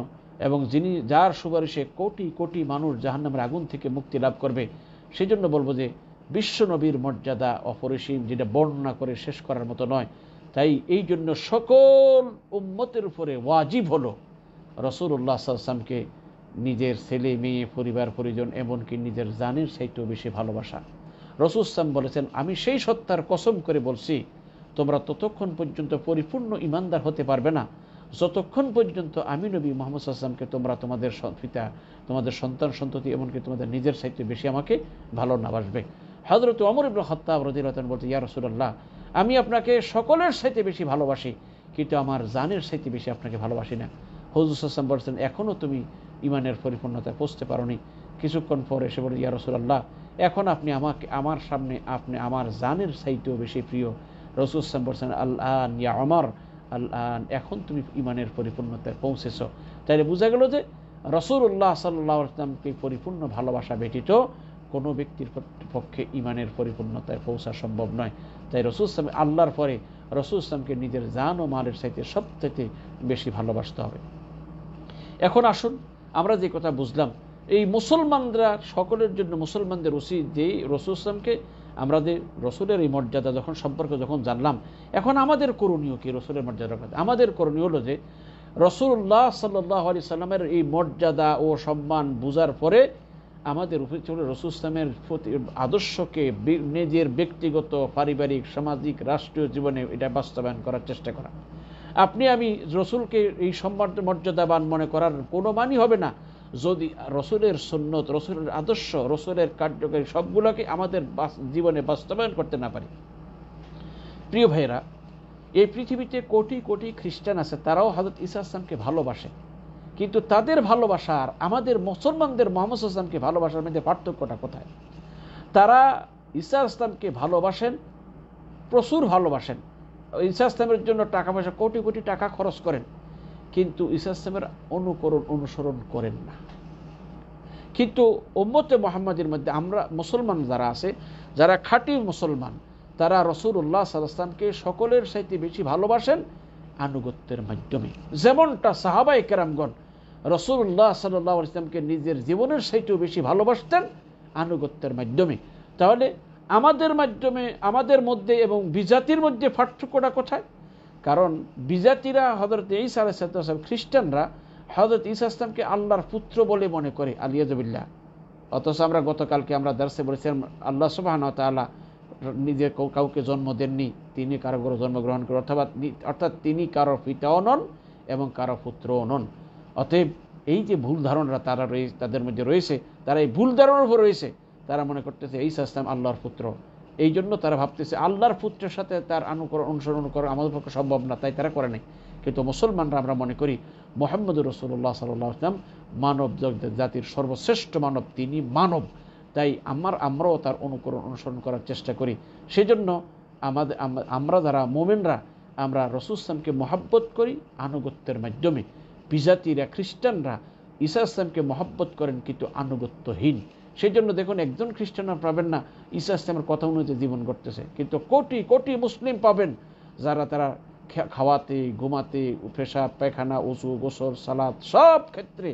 এবং যিনি যার সুপারিশে কোটি কোটি মানুষ জাহান্নামের আগুন থেকে মুক্তি লাভ করবে, সেই জন্য বলবো যে বিশ্ব নবীর মর্যাদা অপরিসীম, যেটা বর্ণনা করে শেষ করার মতো নয়। তাই এই জন্য সকল উম্মতের উপরে ওয়াজিব হলো রাসূলুল্লাহ সাল্লাল্লাহু আলাইহি ওয়াসাল্লামকে নিজের ছেলে মেয়ে পরিবার পরিজন এমনকি নিজের জানের চাইতেও বেশি ভালোবাসা। রাসূল সাল্লাল্লাহু বলেছেন, আমি সেই সত্তার কসম করে বলছি, তোমরা ততক্ষণ পর্যন্ত পরিপূর্ণ ঈমানদার হতে পারবে না যতক্ষণ পর্যন্ত আমি নবী মুহাম্মদ সাল্লাল্লাহু আলাইহি ওয়াসাল্লামকে তোমরা তোমাদের পিতা, তোমাদের সন্তান সন্ততি এমনকি তোমাদের নিজের চাইতে বেশি আমাকে ভালো না বাসবে। হযরত ওমর ইবনে খাত্তাব রাদিয়াল্লাহু তাআলা বলতে, ইয়া রাসূলুল্লাহ, আমি আপনাকে সকলের চাইতে বেশি ভালোবাসি, কিন্তু আমার জানের চাইতে বেশি আপনাকে ভালোবাসি না। হুজুর সাল্লাল্লাহু আলাইহি ওয়াসাল্লাম বলছেন, এখনও তুমি ঈমানের পরিপূর্ণতায় পৌঁছতে পারোনি। কিছুক্ষণ পরে এসে বলে, ইয়া রাসূলুল্লাহ, এখন আপনি আমাকে আমার সামনে আপনি আমার জানের চাইতেও বেশি প্রিয়। রাসূল সাল্লাল্লাহু আলাইহি ওয়াসাল্লাম বলছেন, আল আন ইয়া ওমর, আল আন, এখন তুমি ঈমানের পরিপূর্ণতায় পৌঁছেছ। তাইলে বোঝা গেল যে রাসূলুল্লাহ সাল্লাল্লাহু আলাইহি ওয়াসাল্লামকে পরিপূর্ণ ভালোবাসা ব্যতীত কোনো ব্যক্তির পক্ষে ঈমানের পরিপূর্ণতায় পৌঁছা সম্ভব নয়। তাই রাসূল সাল্লাল্লাহু আলাইহি ওয়াসাল্লাম আল্লাহর পরে রাসূল সাল্লাল্লাহু আলাইহি ওয়াসাল্লামকে নিজের জান ও মালের চাইতে সবচেয়ে বেশি ভালোবাসতে হবে। এখন আসুন আমরা যে কথা বুঝলাম, এই মুসলমানরা সকলের জন্য মুসলমানদের উচিত যে রাসূল সাল্লাল্লাহু আলাইহি ওয়াসাল্লামকে আমরা যে রসুলের এই মর্যাদা সম্পর্কে যখন জানলাম, এখন আমাদের করণীয় কি? রসুলের মর্যাদা আমাদের করণীয় হলো যে রাসূলুল্লাহ সাল্লাল্লাহু আলাইহি সাল্লামের এই মর্যাদা ও সম্মান বুঝার পরে আমাদের উচিত হলো রাসূল সাল্লামের আদর্শকে নিজের ব্যক্তিগত, পারিবারিক, সামাজিক, রাষ্ট্রীয় জীবনে এটা বাস্তবায়ন করার চেষ্টা করা। আপনি আমি রসুলকে এই সম্মান মর্যাদাবান মনে করার কোনো মানই হবে না যদি রসুলের সুন্নত, রসুলের আদর্শ, রসুলের কার্যকরী সবগুলোকে আমাদের জীবনে বাস্তবায়ন করতে না পারি। প্রিয় ভাইরা, এই পৃথিবীতে কোটি কোটি খ্রিস্টান আছে, তারাও হযরত ঈসা আলাইহিস সালামকে ভালোবাসে, কিন্তু তাদের ভালোবাসার আমাদের মুসলমানদের মুহাম্মদ সাল্লাল্লাহু আলাইহি ওয়াসাল্লামকে ভালোবাসার মধ্যে পার্থক্যটা কোথায়? তারা ঈসা আলাইহিস সালামকে ভালোবাসেন, প্রচুর ভালোবাসেন, ঈসা আলাইহিস সালামের জন্য টাকা পয়সা কোটি কোটি টাকা খরচ করেন, কিন্তু ঈসা আলাইহিস সালামের অনুসরণ করেন না। কিন্তু উম্মতে মুহাম্মাদের মধ্যে আমরা মুসলমান যারা আছে, যারা খাঁটি মুসলমান, তারা রাসূলুল্লাহ সাল্লাল্লাহু আলাইহি ওয়াসাল্লামকে সকলের চাইতে বেশি ভালোবাসেন আনুগত্যের মাধ্যমে। যেমনটা সাহাবায়ে কেরামগণ রাসূলুল্লাহ সাল্লাল্লাহু আলাইহি ওয়াসাল্লামকে নিজের জীবনের চাইতেও বেশি ভালোবাসতেন আনুগত্যের মাধ্যমে। তাহলে আমাদের মধ্যে এবং বিজাতির মধ্যে পার্থক্যটা কোথায়? কারণ বিজাতিরা হযরত ঈসা আলাইহিস সালাম, খ্রিস্টানরা হযরত ঈসা আলাইহিস সালামকে আল্লাহর পুত্র বলে মনে করে, আলিয়াযু বিল্লাহ। অথচ আমরা গতকালকে আমরা দার্সে বলেছিলাম, আল্লাহ সুবহানাহু ওয়া তাআলা নিজে কাউকে জন্ম দেননি, তিনি কারো ঘরে জন্মগ্রহণ করেন, অর্থাৎ তিনি কারো পিতাও নন এবং কারো পুত্রও নন। অতএব এই যে ভুল ধারণা তাদের মধ্যে রয়েছে, তারা এই ভুল ধারণার উপর রয়েছে। তারা মনে করতেছে ঈসা আলাইহিস সালাম আল্লাহর পুত্র, এই জন্য তারা ভাবতেছে আল্লাহর পুত্রের সাথে তার অনুসরণ করা আমাদের পক্ষে সম্ভব না, তাই তারা করে নাই। কিন্তু মুসলমানরা আমরা মনে করি মুহাম্মদুর রাসূলুল্লাহ সাল্লাল্লাহু আলাইহি ওয়াসাল্লাম মানব জাতির সর্বশ্রেষ্ঠ মানব, তিনি মানব, তাই আমরাও তার অনুসরণ করার চেষ্টা করি। সেজন্য আমরা যারা মুমিনরা, আমরা রাসূল সাল্লাল্লাহু আলাইহি ওয়াসাল্লামকে মহব্বত করি আনুগত্যের মাধ্যমে। বিজাতিরা, খ্রিস্টানরা ঈসা আলাইহিস সালামকে মহব্বত করেন কিন্তু আনুগত্যহীন। সেই জন্য দেখুন, একজন খ্রিস্টানরা পাবেন না ঈসা আলাইহিস সালামের কথা অনুযায়ী জীবন করতেছে, কিন্তু কোটি কোটি মুসলিম পাবেন যারা তারা খাওয়াতে, ঘুমাতে, পেশাব পায়খানা, ওযু, গোসল, সালাত সব ক্ষেত্রে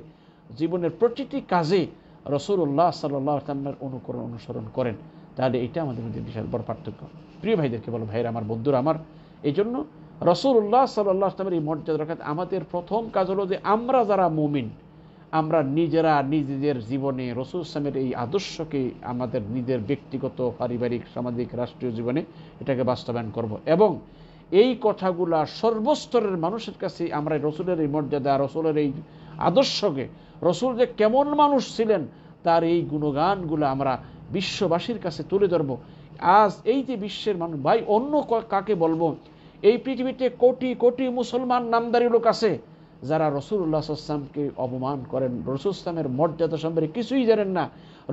জীবনের প্রতিটি কাজে রাসূলুল্লাহ সাল্লাল্লাহু আলাইহি ওয়াসাল্লামের অনুসরণ করেন। তাহলে এটা আমাদের মধ্যে বিশাল বড় পার্থক্য। প্রিয় ভাইদেরকে বলো, ভাইরা আমার, বন্ধুরা আমার, এই জন্য রাসূলুল্লাহ সাল্লাল্লাহু আলাইহি ওয়াসাল্লামের এই মর্যাদা রাখতে আমাদের প্রথম কাজ হলো যে আমরা যারা মুমিন, আমরা নিজেরা নিজেদের জীবনে রাসূল সাল্লাল্লাহু আলাইহি ওয়াসাল্লামের এই আদর্শকে আমাদের নিজের ব্যক্তিগত, পারিবারিক, সামাজিক, রাষ্ট্রীয় জীবনে এটাকে বাস্তবায়ন করব। এবং এই কথাগুলা সর্বস্তরের মানুষের কাছে আমরা রসুলের এই মর্যাদা, রসুলের এই আদর্শকে, রসুল যে কেমন মানুষ ছিলেন তার এই গুণগানগুলো আমরা বিশ্ববাসীর কাছে তুলে ধরব। আজ এই যে বিশ্বের মানুষ, ভাই অন্য কাকে বলবো, এই পৃথিবীতে কোটি কোটি মুসলমান নামদারি লোক আছে যারা রসুল্লাহ সাল্লামকে অপমান করেন, রসুল ইসলামের মর্যাদা সম্পর্কে কিছুই জানেন না,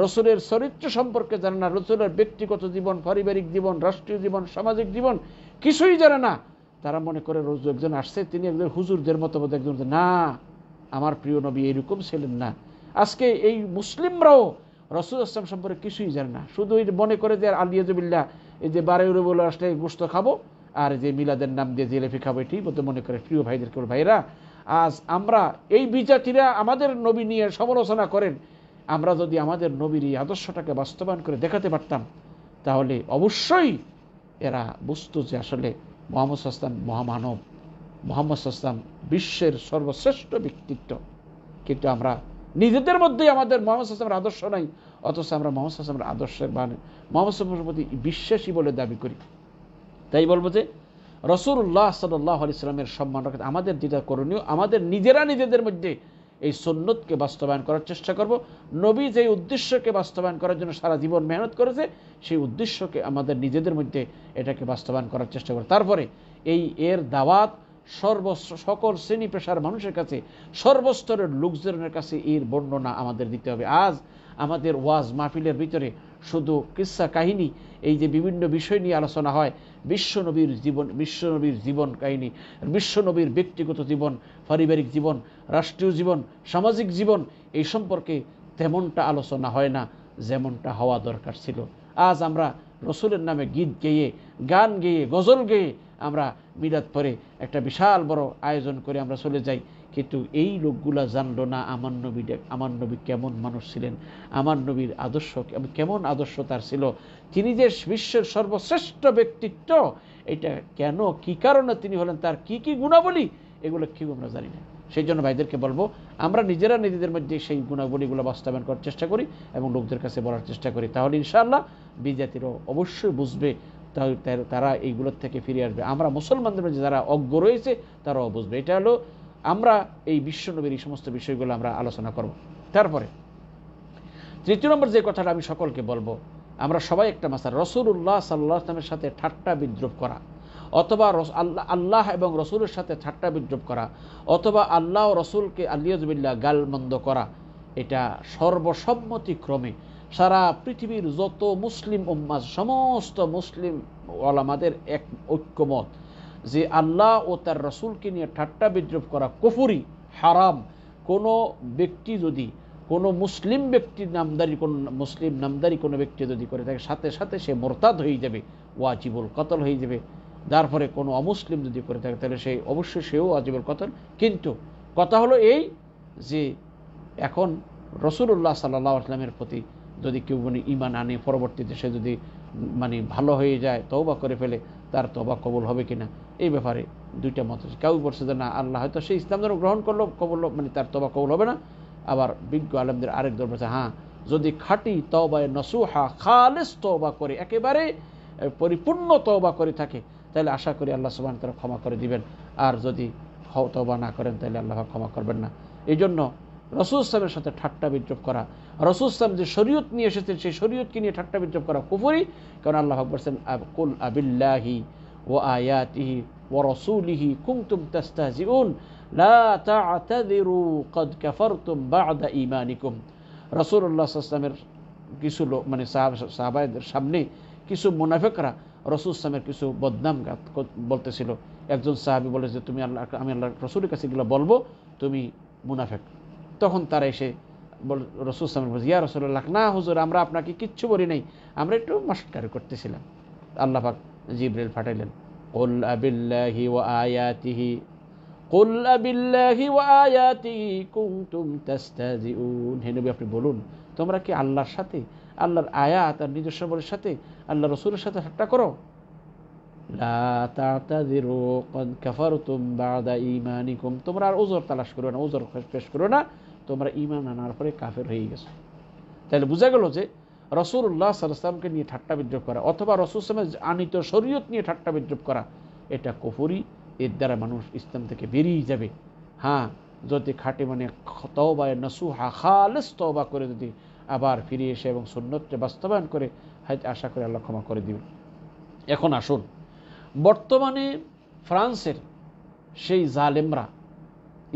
রসুলের চরিত্র সম্পর্কে জানেন না, রসুলের ব্যক্তিগত জীবন, পারিবারিক জীবন, রাষ্ট্রীয় জীবন, সামাজিক জীবন কিছুই জানে না। তারা মনে করে রোজ একজন আসছে, তিনি একজন হুজুরদের মতো একজন, না, আমার প্রিয় নবী এরকম ছিলেন না। আজকে এই মুসলিমরাও রসুল ইসলাম সম্পর্কে কিছুই জানে না, শুধু মনে করে যে আলিয়াজবিল্লাহ এই যে 12 রবিউল আসলে গোশত খাবো আর যে মিলাদের নাম দিয়ে জিলেপি খাবো, এটাই বলতে মনে করে। প্রিয় ভাইদেরকে, ভাইরা, আজ আমরা এই বিজাতিরা আমাদের নবী নিয়ে সমালোচনা করেন, আমরা যদি আমাদের নবীর এই আদর্শটাকে বাস্তবায়ন করে দেখাতে পারতাম তাহলে অবশ্যই এরা বুঝতো যে আসলে মুহাম্মদ সাল্লাল্লাহু আলাইহি ওয়াসাল্লাম মহামানব, মুহাম্মদ সাল্লাল্লাহু আলাইহি ওয়াসাল্লাম বিশ্বের সর্বশ্রেষ্ঠ ব্যক্তিত্ব। কিন্তু আমরা নিজেদের মধ্যেই আমাদের মুহাম্মদ সাল্লাল্লাহু আলাইহি ওয়াসাল্লামের আদর্শ নাই, অথচ আমরা মুহাম্মদ সাল্লাল্লাহু আলাইহি ওয়াসাল্লামের আদর্শের মুহাম্মদ সাল্লাল্লাহু আলাইহি ওয়াসাল্লামের প্রতি বিশ্বাসী বলে দাবি করি। তাই বলবো যে রাসূলুল্লাহ সাল্লাল্লাহু আলাইহি ওয়াসাল্লামের সম্মান রাখতে আমাদের যেটা করণীয়, আমাদের নিজেদের মধ্যে এই সুন্নতকে বাস্তবায়ন করার চেষ্টা করব। নবী যে উদ্দেশ্যকে বাস্তবায়ন করার জন্য সারা জীবন মেহনত করেছে, সেই উদ্দেশ্যকে আমাদের নিজেদের মধ্যে এটাকে বাস্তবায়ন করার চেষ্টা করব। তারপরে এর দাওয়াত সকল শ্রেণী পেশার মানুষের কাছে, সর্বস্তরের লোকজনের কাছে এর বর্ণনা আমাদের দিতে হবে। আজ আমাদের ওয়াজ মাহফিলের ভিতরে শুধু কিসসা কাহিনী, এই যে বিভিন্ন বিষয় নিয়ে আলোচনা হয়, বিশ্বনবীর জীবন কাহিনী, বিশ্বনবীর ব্যক্তিগত জীবন, পারিবারিক জীবন, রাষ্ট্রীয় জীবন, সামাজিক জীবন, এই সম্পর্কে তেমনটা আলোচনা হয় না যেমনটা হওয়া দরকার ছিল। আজ আমরা রসুলের নামে গীত গেয়ে, গান গেয়ে, গজল গেয়ে আমরা মিলাদ পরে একটা বিশাল বড় আয়োজন করে আমরা চলে যাই, কিন্তু এই লোকগুলা জানলো না আমার নবী কেমন মানুষ ছিলেন, আমার নবীর আদর্শ কেমন আদর্শ তার ছিল, তিনি যে বিশ্বের সর্বশ্রেষ্ঠ ব্যক্তিত্ব, এটা কেন, কি কারণে তিনি হলেন, তার কি কি গুণাবলী, এগুলো কেউ আমরা জানি না। সেই জন্য ভাইদেরকে বলবো, আমরা নিজেদের মধ্যে সেই গুণাবলীগুলো বাস্তবায়ন করার চেষ্টা করি এবং লোকদের কাছে বলার চেষ্টা করি, তাহলে ইনশাআল্লাহ বিজাতিরও অবশ্যই বুঝবে, তারা এইগুলোর থেকে ফিরে আসবে। আমরা মুসলমানদের মধ্যে যারা অজ্ঞ রয়েছে তারাও বুঝবে। এটা হলো আমরা এই বিশ্বনবীর এই সমস্ত বিষয়গুলো আমরা আলোচনা করব। তারপরে তৃতীয় নম্বর যে কথাটা আমি সকলকে বলবো, আমরা সবাই একটা মাসালা, রাসূলুল্লাহ সাল্লাল্লাহু আলাইহি ওয়াসাল্লামের সাথে ঠাট্টা বিদ্রূপ করা, অথবা আল্লাহ এবং রসুলের সাথে ঠাট্টা বিদ্রূপ করা, অথবা আল্লাহ ও রসুলকে আলিয়াযুবিল্লাহ গালমন্দ করা, এটা সর্বসম্মতিক্রমে সারা পৃথিবীর যত মুসলিম উম্মাহ, সমস্ত মুসলিম ওলামাদের এক ঐক্যমত যে আল্লাহ ও তার রসুলকে নিয়ে ঠাট্টা বিদ্রূপ করা কুফরি, হারাম। কোনো ব্যক্তি যদি, কোনো মুসলিম ব্যক্তির নামদারি, কোন মুসলিম নামদারি কোনো ব্যক্তি যদি করে থাকে, সাথে সাথে সে মোরতাদ হয়ে যাবে, ওয়াজিবুল কতল হয়ে যাবে। তারপরে কোনো অমুসলিম যদি করে থাকে তাহলে সে অবশ্যই সেও ওয়াজিবুল কতল। কিন্তু কথা হলো এই যে এখন রাসূলুল্লাহ সাল্লাল্লাহু আলাইহি ওয়াসাল্লামের প্রতি যদি কেউ ঈমান আনে, পরবর্তীতে সে যদি ভালো হয়ে যায়, তওবা করে ফেলে, তার তওবা কবুল হবে কিনা, এই ব্যাপারে দুইটা মত। কেউ বলছে যে না, আল্লাহ হয়তো সেই ইসলাম ধর্ম গ্রহণ করলো, কবুল তার তওবা কবুল হবে না। আবার বিজ্ঞ আলেমদের আরেক দল বলছে, হ্যাঁ, যদি খাঁটি তওবায়ে নসুহা, খালেস তওবা করে, একেবারে পরিপূর্ণ তওবা করে থাকে, তাহলে আশা করি আল্লাহ সুবহানাহু ওয়া তাআলা ক্ষমা করে দিবেন। আর যদি তওবা না করেন তাহলে আল্লাহ ক্ষমা করবেন না। এই জন্য রাসূল সাল্লাল্লাহু আলাইহি ওয়াসাল্লামের সাথে ঠাট্টা বিদ্রূপ করা, রাসূল সাল্লাল্লাহু আলাইহি ওয়াসাল্লাম যে শরীয়ত নিয়ে এসেছেন সেই শরীয়তকে নিয়ে ঠাট্টা বিদ্রূপ করা কুফরি। কারণ আল্লাহ বলেছেন, কুল আবিল্লাহি ওয়া আয়াতিহি ওয়া রাসূলিহি কুনতুম তাস্তাহজিউন লা তা'তাযিরু ক্বাদ কাফারতুম বা'দা ঈমানিকুম। রাসূলুল্লাহ সাল্লাল্লাহু আলাইহি ওয়াসাল্লামের কিছু লোক, সাহাবাদের সামনে কিছু মুনাফিকরা রাসূল সাল্লাল্লাহু কিছু বদনাম বলতেছিল। একজন সাহাবী বলে যে, আমি আল্লাহ রাসূলের কাছে এগুলো বলবো, তুমি মুনাফিক। তখন তারা এসে রাসূল সাল্লাল্লাহু বলে, ইয়া রাসূলুল্লাহ, না হুজুর, আমরা আপনাকে কিচ্ছু বলি নাই, আমরা একটু মস্কারি করতেছিলাম। আল্লাহ পাক জিবরিল পাঠাইলেন, কুল আবিল্লাহি ওয়া আয়াতিহি কুনতুম তাস্তাহজিউন। হে নবী, আপনি বলুন, তোমরা কি আল্লাহর সাথে, আল্লাহর আয়াত আর নিজস্ব বলের সাথে, আল্লাহ রাসূলের সাথে ঠাট্টা করো? লা তা'তাযিরু ক্বাদ কাফারতুম বা'দা ঈমানিকুম। তোমরা আর ওযর তালাশ করো না, ওযর পেশ করো না, তোমরা ঈমান আনার পরে কাফের হয়ে গেছো। তাহলে বোঝা গেল যে রাসূলুল্লাহ সাল্লাল্লাহু আলাইহি ওয়াসাল্লামকে নিয়ে ঠাট্টা বিদ্রূপ করা, অথবা রাসূল সাল্লাল্লাহু আলাইহি ওয়াসাল্লাম আনিত শরীয়ত নিয়ে ঠাট্টা বিদ্রূপ করা, এটা কুফরি, এর দ্বারা মানুষ ইসলাম থেকে বেরিয়ে যাবে। হ্যাঁ, যদি খাটে মানে তওবায়ে নাসুহা খালেস তওবা করে যদি আবার ফিরে এসে এবং সুন্নতকে বাস্তবায়ন করে, হয়তো আশা করে আল্লাহ ক্ষমা করে দিবেন। এখন আসুন, বর্তমানে ফ্রান্সের সেই জালেমরা,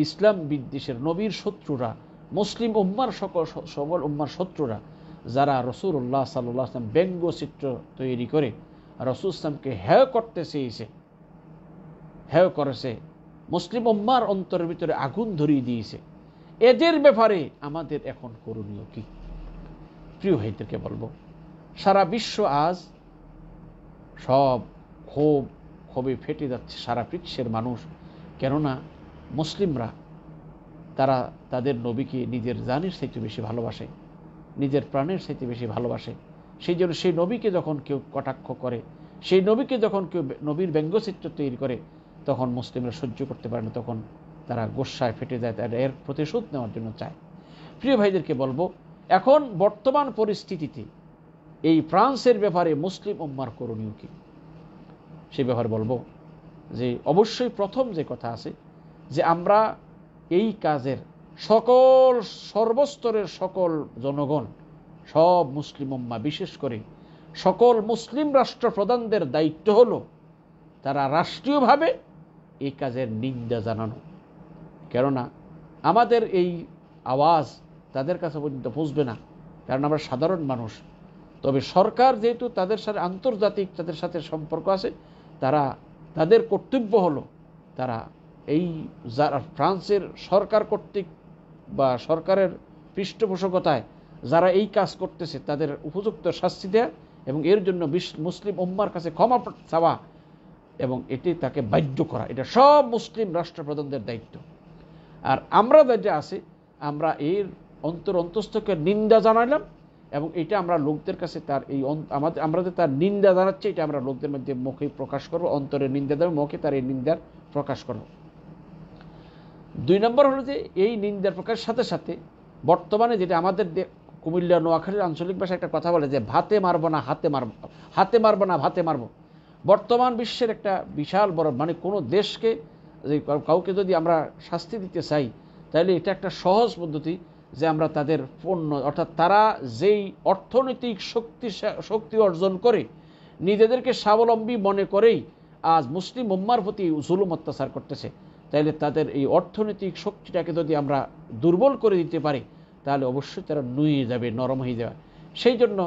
ইসলাম বিদ্বেষের নবীর শত্রুরা, মুসলিম উম্মার সকল উম্মার শত্রুরা, যারা রাসূলুল্লাহ সাল্লাল্লাহু আলাইহি ওয়াসাল্লাম ব্যঙ্গচিত্র তৈরি করে রাসূল ইসলামকে হেয় করতে চেয়েছে, হেয় করেছে, মুসলিম উম্মার অন্তরের ভিতরে আগুন ধরিয়ে দিয়েছে, এদের ব্যাপারে আমাদের এখন করণীয় কি? প্রিয় ভাইদেরকে বলবো, সারা বিশ্ব আজ সব ক্ষোভে ফেটে যাচ্ছে, সারা বিশ্বের মানুষ। কেননা মুসলিমরা তারা তাদের নবীকে নিজের জানের চাইতে বেশি ভালোবাসে, নিজের প্রাণের চাইতে বেশি ভালোবাসে। সেই জন্য সেই নবীকে যখন কেউ কটাক্ষ করে, সেই নবীকে যখন কেউ নবীর ব্যঙ্গচিত্র তৈরি করে, তখন মুসলিমরা সহ্য করতে পারে না, তখন তারা গোস্বায় ফেটে যায়, তারা এর প্রতিশোধ নেওয়ার জন্য চায়। প্রিয় ভাইদেরকে বলবো, এখন বর্তমান পরিস্থিতিতে এই ফ্রান্সের ব্যাপারে মুসলিম উম্মার করণীয় কি, সে ব্যাপারে বলবো যে অবশ্যই প্রথম যে কথা আছে যে আমরা এই কাজের সকল সর্বস্তরের সকল জনগণ, সব মুসলিম উম্মাহ, বিশেষ করে সকল মুসলিম রাষ্ট্রপ্রধানদের দায়িত্ব হলো তারা রাষ্ট্রীয়ভাবে এই কাজের নিন্দা জানানো। কেননা আমাদের এই আওয়াজ তাদের কাছে পর্যন্ত পৌঁছবে না, কারণ আমরা সাধারণ মানুষ। তবে সরকার যেহেতু তাদের সাথে আন্তর্জাতিক তাদের সাথে সম্পর্ক আছে, তাদের কর্তব্য হলো তারা এই যারা ফ্রান্সের সরকার কর্তৃক বা সরকারের পৃষ্ঠপোষকতায় যারা এই কাজ করতেছে তাদের উপযুক্ত শাস্তি দেয়া এবং এর জন্য মুসলিম উম্মার কাছে ক্ষমা চাওয়া এবং এটি তাকে বাধ্য করা, এটা সব মুসলিম রাষ্ট্রপ্রধানদের দায়িত্ব। আর আমরা যেটা আছে, আমরা এর অন্তঃস্থকে নিন্দা জানাইলাম এবং এটা আমরা লোকদের কাছে তার এই আমরা যে তার নিন্দা জানাচ্ছি, এটা আমরা লোকদের মধ্যে মুখে প্রকাশ করবো, অন্তরে নিন্দা দেবো, মুখে তার এই নিন্দার প্রকাশ করব। 2 নম্বর হলো যে এই নিন্দার প্রকাশের সাথে সাথে বর্তমানে যেটা আমাদের কুমিল্লা নোয়াখালীর আঞ্চলিক ভাষায় একটা কথা বলে যে ভাতে মারবো না হাতে মারবো, হাতে মারবো না ভাতে মারবো। বর্তমান বিশ্বের একটা বিশাল বড় মানে কোনো দেশকে কাউকে যদি আমরা শাস্তি দিতে চাই, তাহলে এটা একটা সহজ পদ্ধতি যে আমরা তাদের পণ্য, অর্থাৎ তারা যেই অর্থনৈতিক শক্তি অর্জন করে নিজেদেরকে স্বাবলম্বী মনে করেই আজ মুসলিম উম্মার প্রতি জুলুম অত্যাচার করতেছে, তাইলে তাদের এই অর্থনৈতিক শক্তিটাকে যদি আমরা দুর্বল করে দিতে পারি, তাহলে অবশ্যই তারা নুয়ে যাবে, নরম হয়ে যাবে। সেই জন্য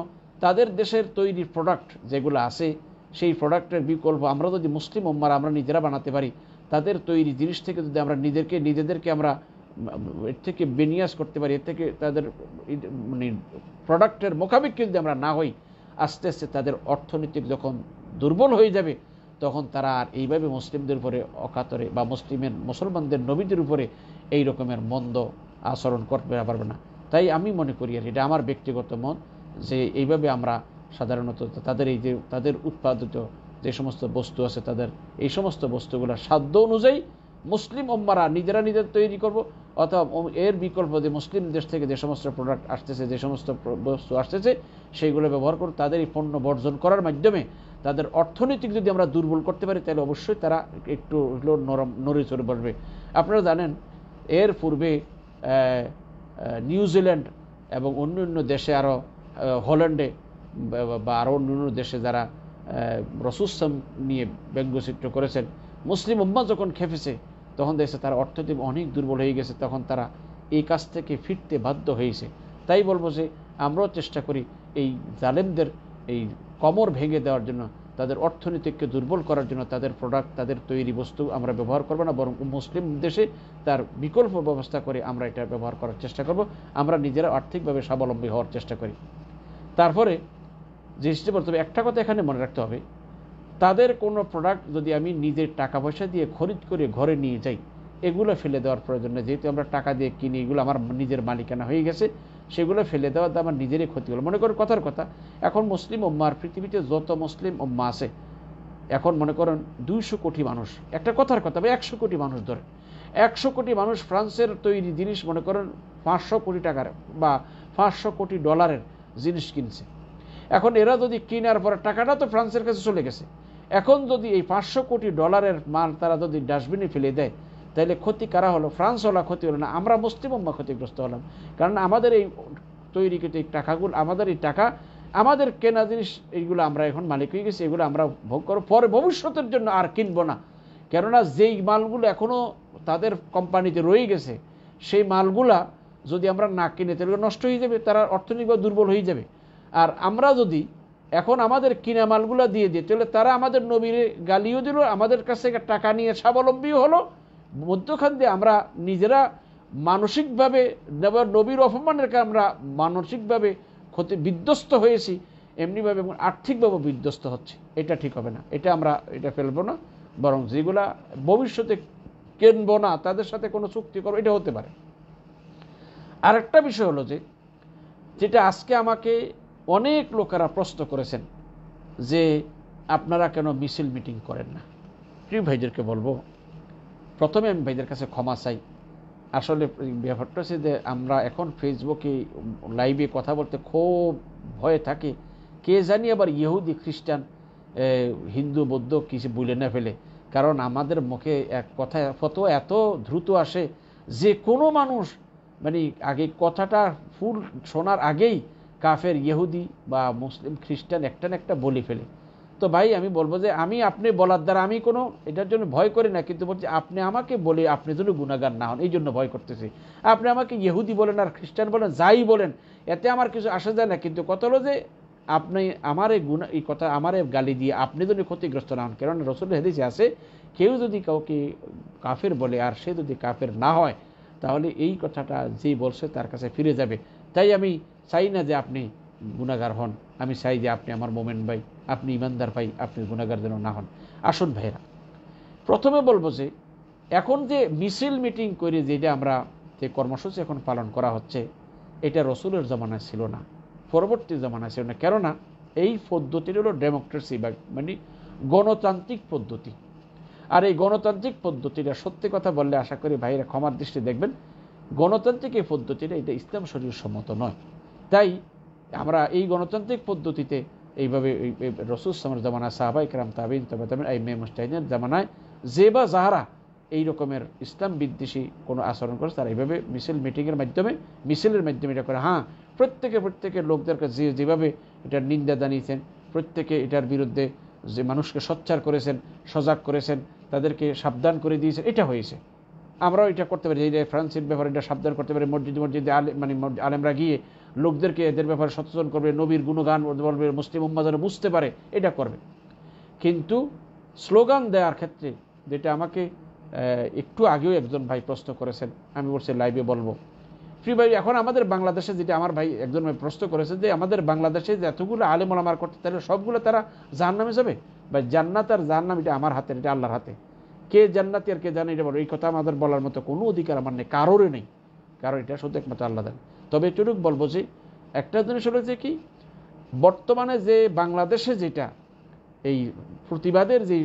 তাদের দেশের তৈরি প্রোডাক্ট যেগুলো আছে, সেই প্রোডাক্টের বিকল্প আমরা যদি মুসলিম উম্মারা আমরা নিজেরা বানাতে পারি, তাদের তৈরি জিনিস থেকে যদি আমরা নিজেদেরকে আমরা এর থেকে বিনিয়োগ করতে পারি, এর থেকে তাদের মানে প্রোডাক্টের মোকাবিলা যদি আমরা না হই, আস্তে আস্তে তাদের অর্থনৈতিক যখন দুর্বল হয়ে যাবে, তখন তারা আর এইভাবে মুসলিমদের উপরে অকাতরে বা মুসলমানদের নবীদের উপরে এই রকমের মন্দ আচরণ করতে পারবে না। তাই আমি মনে করি, আর এটা আমার ব্যক্তিগত মত, যে এইভাবে আমরা সাধারণত তাদের উৎপাদিত যে সমস্ত বস্তু আছে, তাদের এই সমস্ত বস্তুগুলো সাধ্য অনুযায়ী মুসলিম উম্মারা নিজেরা তৈরি করব, অথবা এর বিকল্প যে মুসলিম দেশ থেকে যে সমস্ত প্রোডাক্ট আসতেছে, যে সমস্ত বস্তু আসতেছে, সেইগুলো ব্যবহার করে তাদের এই পণ্য বর্জন করার মাধ্যমে তাদের অর্থনৈতিক যদি আমরা দুর্বল করতে পারি, তাহলে অবশ্যই তারা একটু নড়ে চড়ে বসবে। আপনারা জানেন এর পূর্বে নিউজিল্যান্ড এবং অন্য দেশে, আরও হল্যান্ডে বা আরও অন্য দেশে যারা রাসূল নিয়ে ব্যঙ্গচিত্র করেছেন, মুসলিম উম্মাহ যখন খেপেছে, তখন দেখছে তার অর্থনৈতিক অনেক দুর্বল হয়ে গেছে, তখন তারা এই কাজ থেকে ফিরতে বাধ্য হয়েছে। তাই বলবো যে আমরাও চেষ্টা করি এই জালেমদের এই কমর ভেঙে দেওয়ার জন্য, তাদের অর্থনীতিকে দুর্বল করার জন্য তাদের প্রোডাক্ট, তাদের তৈরি বস্তু আমরা ব্যবহার করব না, বরং মুসলিম দেশে তার বিকল্প ব্যবস্থা করে আমরা এটা ব্যবহার করার চেষ্টা করব। আমরা নিজেরা আর্থিকভাবে স্বাবলম্বী হওয়ার চেষ্টা করি। তারপরে জিনিসটা বলতে হবে, একটা কথা এখানে মনে রাখতে হবে, তাদের কোনো প্রোডাক্ট যদি আমি নিজের টাকা পয়সা দিয়ে খরিদ করে ঘরে নিয়ে যাই, এগুলো ফেলে দেওয়ার প্রয়োজন নেই। যেহেতু আমরা টাকা দিয়ে কিনি, এগুলো আমার নিজের মালিকানা হয়ে গেছে, সেগুলো ফেলে দেওয়াতে আমার নিজেরই ক্ষতি হলো। মনে করেন কথার কথা, এখন মুসলিম উম্মার পৃথিবীতে যত মুসলিম উম্মা আছে, এখন মনে করেন 200 কোটি মানুষ, একটা কথার কথা, বা 100 কোটি মানুষ ধরে, 100 কোটি মানুষ ফ্রান্সের তৈরি জিনিস মনে করেন 500 কোটি টাকার বা 500 কোটি ডলারের জিনিস কিনছে। এখন এরা যদি কেনার পরে টাকাটা তো ফ্রান্সের কাছে চলে গেছে, এখন যদি এই $500 কোটি মাল তারা যদি ডাস্টবিনে ফেলে দেয়, তাহলে ক্ষতি কারা হলো? ফ্রান্স হলো, ক্ষতি হলো না, আমরা মুসলিম উম্মাহ ক্ষতিগ্রস্ত হলাম। কারণ আমাদের এই তৈরিকৃত এই টাকাগুলো, আমাদের এই টাকা, আমাদের কেনা জিনিস, এইগুলো আমরা এখন মালিক হয়ে গেছি, এগুলো আমরা ভোগ করব, পরে ভবিষ্যতের জন্য আর কিনবো না। কেননা যেই মালগুলো এখনও তাদের কোম্পানিতে রয়ে গেছে, সেই মালগুলা যদি আমরা না কিনে তাহলে নষ্ট হয়ে যাবে, তারা অর্থনৈতিকভাবে দুর্বল হয়ে যাবে। আর আমরা যদি এখন আমাদের কিনা মালগুলা দিয়ে দিই, তাহলে তারা আমাদের নবীর গালিও দিল, আমাদের কাছ থেকে টাকা নিয়ে স্বাবলম্বীও হলো, মধ্যখান দিয়ে আমরা নিজেরা মানসিকভাবে নবীর অপমানের কারণে আমরা মানসিকভাবে বিধ্বস্ত হয়েছি, এমনিভাবে এবং আর্থিকভাবে বিধ্বস্ত হচ্ছে। এটা ঠিক হবে না, আমরা এটা ফেলবো না। বরং যেগুলা ভবিষ্যতে কিনবো না, তাদের সাথে কোনো চুক্তি করবো, এটা হতে পারে। আরেকটা বিষয় হলো যেটা আজকে আমাকে অনেক লোকেরা প্রশ্ন করেছেন যে আপনারা কেন মিছিল মিটিং করেন না। প্রিয় ভাইদেরকে বলবো, প্রথমে আমি ভাইদের কাছে ক্ষমা চাই। আসলে ব্যাপারটা হচ্ছে যে আমরা এখন ফেসবুকে লাইভে কথা বলতে খুব ভয়ে থাকি, কে জানি আবার ইহুদি খ্রিস্টান হিন্দু বৌদ্ধ কিছু বলে না ফেলে। কারণ আমাদের মুখে এক কথা ফতোয়া এত দ্রুত আসে যে কোনো মানুষ মানে আগে কথাটা ফুল শোনার আগেই কাফের, ইহুদি বা মুসলিম খ্রিস্টান একটা না একটা বলে ফেলে। তো ভাই আমি বলবো যে আপনি বলার দ্বারা আমি কোনো এটার জন্য ভয় করি না, কিন্তু বলছি আপনি আমাকে বলে আপনি যদি গুনাহগার না হন, এই জন্য ভয় করতেছি। আপনি আমাকে ইহুদি বলেন আর খ্রিস্টান বলেন, যাই বলেন, এতে আমার কিছু আসা যায় না। কিন্তু কথা হলো যে আপনি আমার এই কথা আমার গালি দিয়ে আপনি যদি ক্ষতিগ্রস্ত না হন। কারণ রাসূলের হাদিসে আছে, কেউ যদি কাউকে কাফের বলে আর সে যদি কাফের না হয়, তাহলে এই কথাটা যেই বলছে তার কাছে ফিরে যাবে। তাই আমি চাই না যে আপনি গুনাহগার হন, আমি চাই যে আপনি আমার মোমেন ভাই, আপনি ইমানদার ভাই, আপনি গুনাহগার যেন না হন। আসুন ভাইরা, প্রথমে বলবো যে এখন যে মিছিল মিটিং করে যেটা আমরা যে কর্মসূচি এখন পালন করা হচ্ছে, এটা রাসূলের জামানায় ছিল না, পরবর্তী জামানায় ছিল না। কেননা এই পদ্ধতিটা হলো ডেমোক্রেসি বা মানে গণতান্ত্রিক পদ্ধতি। আর এই গণতান্ত্রিক পদ্ধতিটা সত্যি কথা বললে আশা করি ভাইরা ক্ষমার দৃষ্টি দেখবেন, গণতান্ত্রিক এই পদ্ধতিটা এটা ইসলাম শরীয়ত সম্মত নয়। তাই আমরা এই গণতান্ত্রিক পদ্ধতিতে এইভাবে রাসূল সাল্লাল্লাহু জামানায় সাহাবায়ে কেরাম, তাবিঈন, তাবেঈন, আইম্মায়ে মুজতাহিদিনের জামানায় যে বা যাহারা এই রকমের ইসলাম বিদ্বেষী কোনো আচরণ করে, তারা এইভাবে মিছিলের মাধ্যমে এটা করে। হ্যাঁ, প্রত্যেকে লোকদেরকে যেভাবে এটার নিন্দা জানিয়েছেন, প্রত্যেকে এটার বিরুদ্ধে যে মানুষকে সোচ্চার করেছেন, সজাগ করেছেন, তাদেরকে সাবধান করে দিয়েছেন, এটা হয়েছে। আমরাও এটা করতে পারি, এই ফ্রান্সের ব্যাপারে এটা সাবধান করতে পারি। মসজিদে আলেমরা গিয়ে লোকদেরকে এদের ব্যাপারে সচেতন করবে, নবীর গুণগান বলবে, মুসলিম উম্মাহ যেন বুঝতে পারে, এটা করবে। কিন্তু স্লোগান দেওয়ার ক্ষেত্রে, যেটা আমাকে একটু আগেও একজন ভাই প্রশ্ন করেছেন, আমি বলছি লাইভে বলবো। ফ্রি ভাই, এখন আমাদের বাংলাদেশে যেটা আমার ভাই একজন ভাই প্রশ্ন করেছে যে আমাদের বাংলাদেশে যে এতগুলো আলেম ওলামার করতে, তাহলে সবগুলো তারা জাহান্নামে যাবে? বা জান্নাত আর জাহান্নাম এটা আমার হাতে, এটা আল্লাহর হাতে। কে জান্নাতি আর কে জানে এটা বলো, এই কথা আমাদের বলার মতো কোনো অধিকার আমার নেই, কারোরই নেই। কারণ এটা শুধু একমাত্র আল্লাহ দেন। তবে এটুকু বলবো যে একটা জিনিস হলো যে কি, বর্তমানে যে বাংলাদেশে যেটা এই প্রতিবাদের যে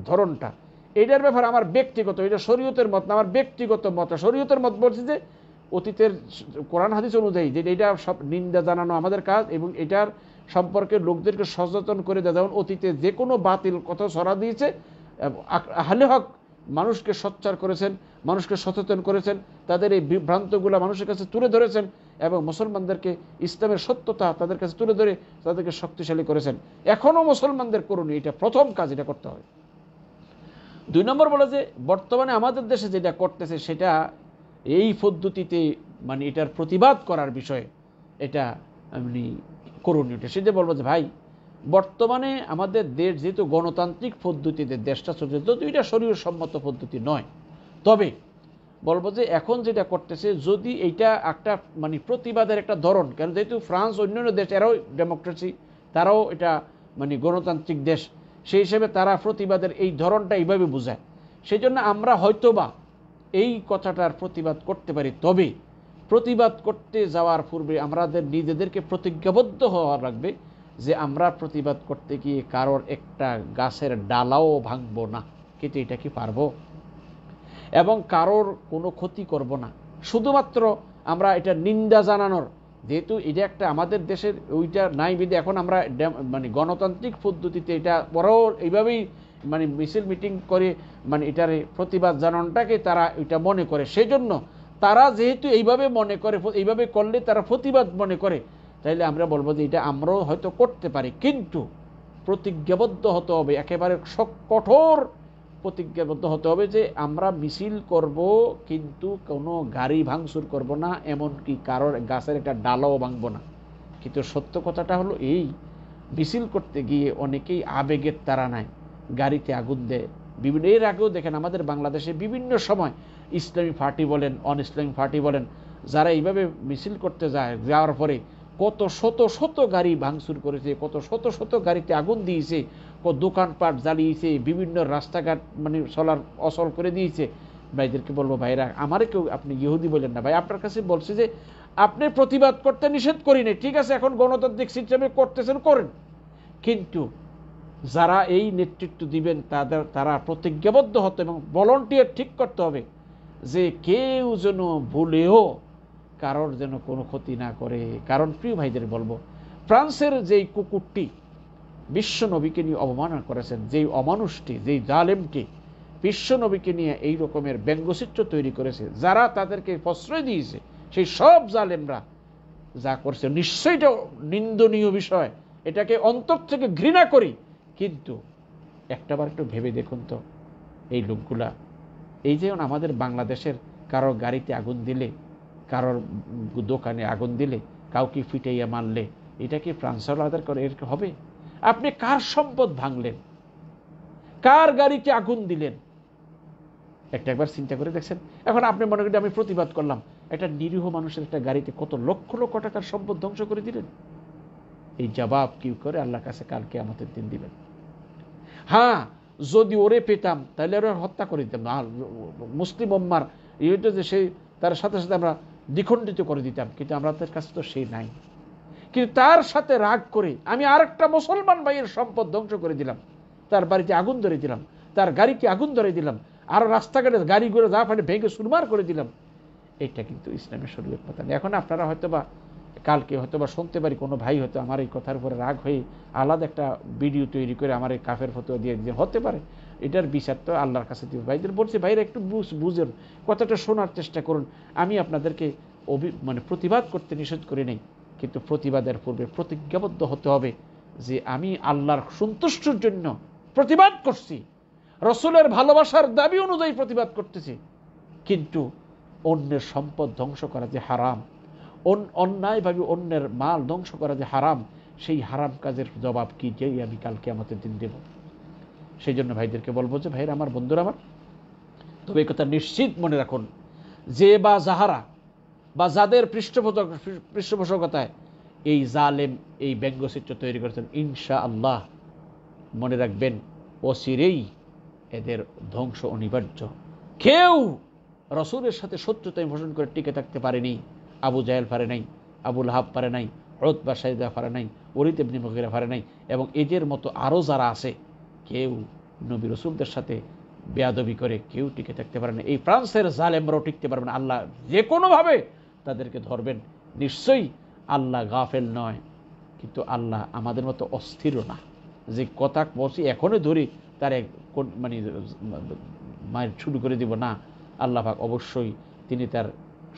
ধরনটা, এটার ব্যাপারে আমার ব্যক্তিগত, এটা শরীয়তের মত না, আমার ব্যক্তিগত মত। শরীয়তের মত বলছে যে অতীতের কোরআন হাদিস অনুযায়ী যে এটা সব নিন্দা জানানো আমাদের কাজ, এবং এটার সম্পর্কে লোকদেরকে সচেতন করে দেওয়া। যেমন অতীতে যে কোনো বাতিল কথা ছড়া দিয়েছে, আহলে হক মানুষকে সোচ্চার করেছেন, মানুষকে সচেতন করেছেন, তাদের এই বিভ্রান্তগুলো মানুষের কাছে তুলে ধরেছেন, এবং মুসলমানদেরকে ইসলামের সত্যতা তাদের কাছে তুলে ধরে তাদেরকে শক্তিশালী করেছেন। এখনও মুসলমানদের করণীয়, এটা প্রথম কাজ, এটা করতে হবে। 2 নম্বর বলে যে বর্তমানে আমাদের দেশে যেটা করতেছে, সেটা এই পদ্ধতিতে মানে এটার প্রতিবাদ করার বিষয়ে এটা আমি করণীয়টা সেটা বলবো যে ভাই, বর্তমানে আমাদের দেশ যেহেতু গণতান্ত্রিক পদ্ধতিতে দেশটা চলছে, যদিও এটা শরীয়ত সম্মত পদ্ধতি নয়, তবে বলবো যে এখন যেটা করতেছে, যদি এইটা একটা মানে প্রতিবাদের একটা ধরন, কারণ যেহেতু ফ্রান্স অন্যান্য দেশ এরাও ডেমোক্রেসি, তারাও এটা মানে গণতান্ত্রিক দেশ, সেই হিসেবে তারা প্রতিবাদের এই ধরনটা এইভাবে বোঝায়। সেই জন্য আমরা হয়তোবা এই কথাটার প্রতিবাদ করতে পারি। তবে প্রতিবাদ করতে যাওয়ার পূর্বে আমাদের নিজেদেরকে প্রতিজ্ঞাবদ্ধ হওয়া লাগবে যে আমরা প্রতিবাদ করতে গিয়ে কারোর একটা গাছের ডালাও ভাঙব না। কিন্তু এটা কি পারবো? এবং কারোর কোনো ক্ষতি করব না। শুধুমাত্র আমরা এটা নিন্দা জানানোর যেহেতু এটা একটা আমাদের দেশের ওইটা নাই বিধে এখন আমরা মানে গণতান্ত্রিক পদ্ধতিতে এটা পরেও এইভাবেই মানে মিছিল মিটিং করে মানে এটার প্রতিবাদ জানানোটাকে তারা এটা মনে করে। সেজন্য তারা যেহেতু এইভাবে মনে করে, এইভাবে করলে তারা প্রতিবাদ মনে করে, তাইলে আমরা বলবো যে এটা আমরাও হয়তো করতে পারি, কিন্তু প্রতিজ্ঞাবদ্ধ হতে হবে, একেবারে কঠোর প্রতিজ্ঞাবদ্ধ হতে হবে যে আমরা মিছিল করব, কিন্তু কোনো গাড়ি ভাঙচুর করব না, এমনকি কারোর গাছের একটা ডালাও ভাঙবো না। কিন্তু সত্য কথাটা হলো এই, মিছিল করতে গিয়ে অনেকেই আবেগের তাড়নায় গাড়িতে আগুন দেয়। বিভিন্ন এর আগেও দেখেন আমাদের বাংলাদেশে বিভিন্ন সময় ইসলামী পার্টি বলেন, অন ইসলামী পার্টি বলেন, যারা এইভাবে মিছিল করতে যায়, যাওয়ার পরে কত শত শত গাড়ি ভাঙচুর করেছে, কত শত শত গাড়িতে আগুন দিয়েছে, কত দোকানপাট জ্বালিয়েছে, বিভিন্ন রাস্তাঘাট মানে চলার অচল করে দিয়েছে। ভাইদেরকে বলবো, ভাইরা আমারে কেউ আপনি ইহুদি বলেন না ভাই, আপনার কাছে বলছে যে আপনি প্রতিবাদ করতে নিষেধ করি নাই, ঠিক আছে, এখন গণতান্ত্রিক সিস্টেমে করতেছেন করেন, কিন্তু যারা এই নেতৃত্ব দিবেন তারা প্রতিজ্ঞাবদ্ধ হতে এবং ভলান্টিয়ার ঠিক করতে হবে যে কেউ যেন ভুলেও কারোর যেন কোনো ক্ষতি না করে। কারণ প্রিয় ভাইদের বলবো, ফ্রান্সের যেই কুকুরটি বিশ্ব নবীকে নিয়ে অবমাননা করেছেন, যেই অমানুষটি, যেই জালেমটি বিশ্ব নবীকে নিয়ে এই রকমের ব্যঙ্গচিত্র তৈরি করেছে, যারা তাদেরকে প্রশ্রয় দিয়েছে, সেই সব জালেমরা যা করছে নিশ্চয়ই এটা নিন্দনীয় বিষয়, এটাকে অন্তর থেকে ঘৃণা করি। কিন্তু একটাবার একটু ভেবে দেখুন তো, এই লোকগুলা এই যেমন আমাদের বাংলাদেশের কারোর গাড়িতে আগুন দিলে, কারোর দোকানে আগুন দিলে, কাউকে ফিটাইয়া মারলে, এটা কি ফ্রান্সওয়ালাদের করে এর হবে? আপনি কার সম্পদ ভাঙলেন, কার গাড়িতে আগুন দিলেন, একবার চিন্তা করে দেখছেন? এখন আপনি মনে করেন আমি প্রতিবাদ করলাম, একটা নিরীহ মানুষের একটা গাড়িতে কত লক্ষ লক্ষ টাকার সম্পদ ধ্বংস করে দিলেন। এই জবাব কি করে আল্লাহর কাছে কাল কিয়ামতের দিন দিবেন। হ্যাঁ, যদি ওরে পেতাম তাহলে ওরা হত্যা করে দিতাম না, মুসলিম উম্মার এইটা যে সেই তার সাথে সাথে আমরা দ্বিখণ্ডিত করে দিতাম, কিন্তু আমাদের কাছে তো সেই নাই। কিন্তু তার সাথে রাগ করে আমি আরেকটা মুসলমান ভাইয়ের সম্পদ ধ্বংস করে দিলাম, তার বাড়িতে আগুন ধরে দিলাম, তার গাড়িতে আগুন ধরে দিলাম, আর রাস্তাঘাটে গাড়িগুলো যা ফাটে ভেঙে সুরমার করে দিলাম। এটা কিন্তু ইসলামের শরীয়ত কথা নেই। এখন আপনারা হয়তোবা কালকে হয়তোবা শুনতে পারি কোনো ভাই হয়তো আমার এই কথার উপরে রাগ হয়ে আলাদা একটা ভিডিও তৈরি করে আমার এই কাফের ফতোয়া দিয়ে দিয়ে হতে পারে। এটার বিচার তো আল্লাহর কাছে দিব। ভাইদের বলছি, ভাইরা একটু বুঝেন, কথাটা শোনার চেষ্টা করুন। আমি আপনাদেরকে মানে প্রতিবাদ করতে নিষেধ করি নেই, কিন্তু প্রতিবাদের পূর্বে প্রতিজ্ঞাবদ্ধ হতে হবে যে আমি আল্লাহর সন্তুষ্টির জন্য প্রতিবাদ করছি, রসুলের ভালোবাসার দাবি অনুযায়ী প্রতিবাদ করতেছি, কিন্তু অন্যের সম্পদ ধ্বংস করা যে হারাম, অন্যায়ভাবে অন্যের মাল ধ্বংস করা যে হারাম, সেই হারাম কাজের জবাব কি যেই আমি কালকে আমাদের দিন দেব। সেই জন্য ভাইদেরকে বলবো যে ভাইরা আমার, বন্ধুরা আমার, তবে এই কথা নিশ্চিত মনে রাখুন যে বা যাহারা বা যাদের পৃষ্ঠপোষকতায় এই জালেম এই ব্যঙ্গচিত্র তৈরি করেছেন, ইনশা আল্লাহ মনে রাখবেন অচিরেই এদের ধ্বংস অনিবার্য। কেউ রসুলের সাথে শত্রুতায় পোষণ করে টিকে থাকতে পারেনি। আবু জাহেল পারে নাই, আবু লাহাব পারে নাই, উতবা সাইদা পারে নাই, ওলীদ ইবনে মুগীরা পারে নাই, এবং এদের মতো আরও যারা আছে, কেউ নবী রসুলদের সাথে বেয়াদবি করে কেউ টিকে থাকতে পারে না। এই ফ্রান্সের জালেমরাও টিকতে পারবে না। আল্লাহ যে কোনোভাবে তাদেরকে ধরবেন। নিশ্চয়ই আল্লাহ গাফেল নয়, কিন্তু আল্লাহ আমাদের মতো অস্থিরও না যে কথা বলছি এখনই ধরি তার মানে মায়ের শুরু করে দিব না। আল্লাহ পাক অবশ্যই তিনি তার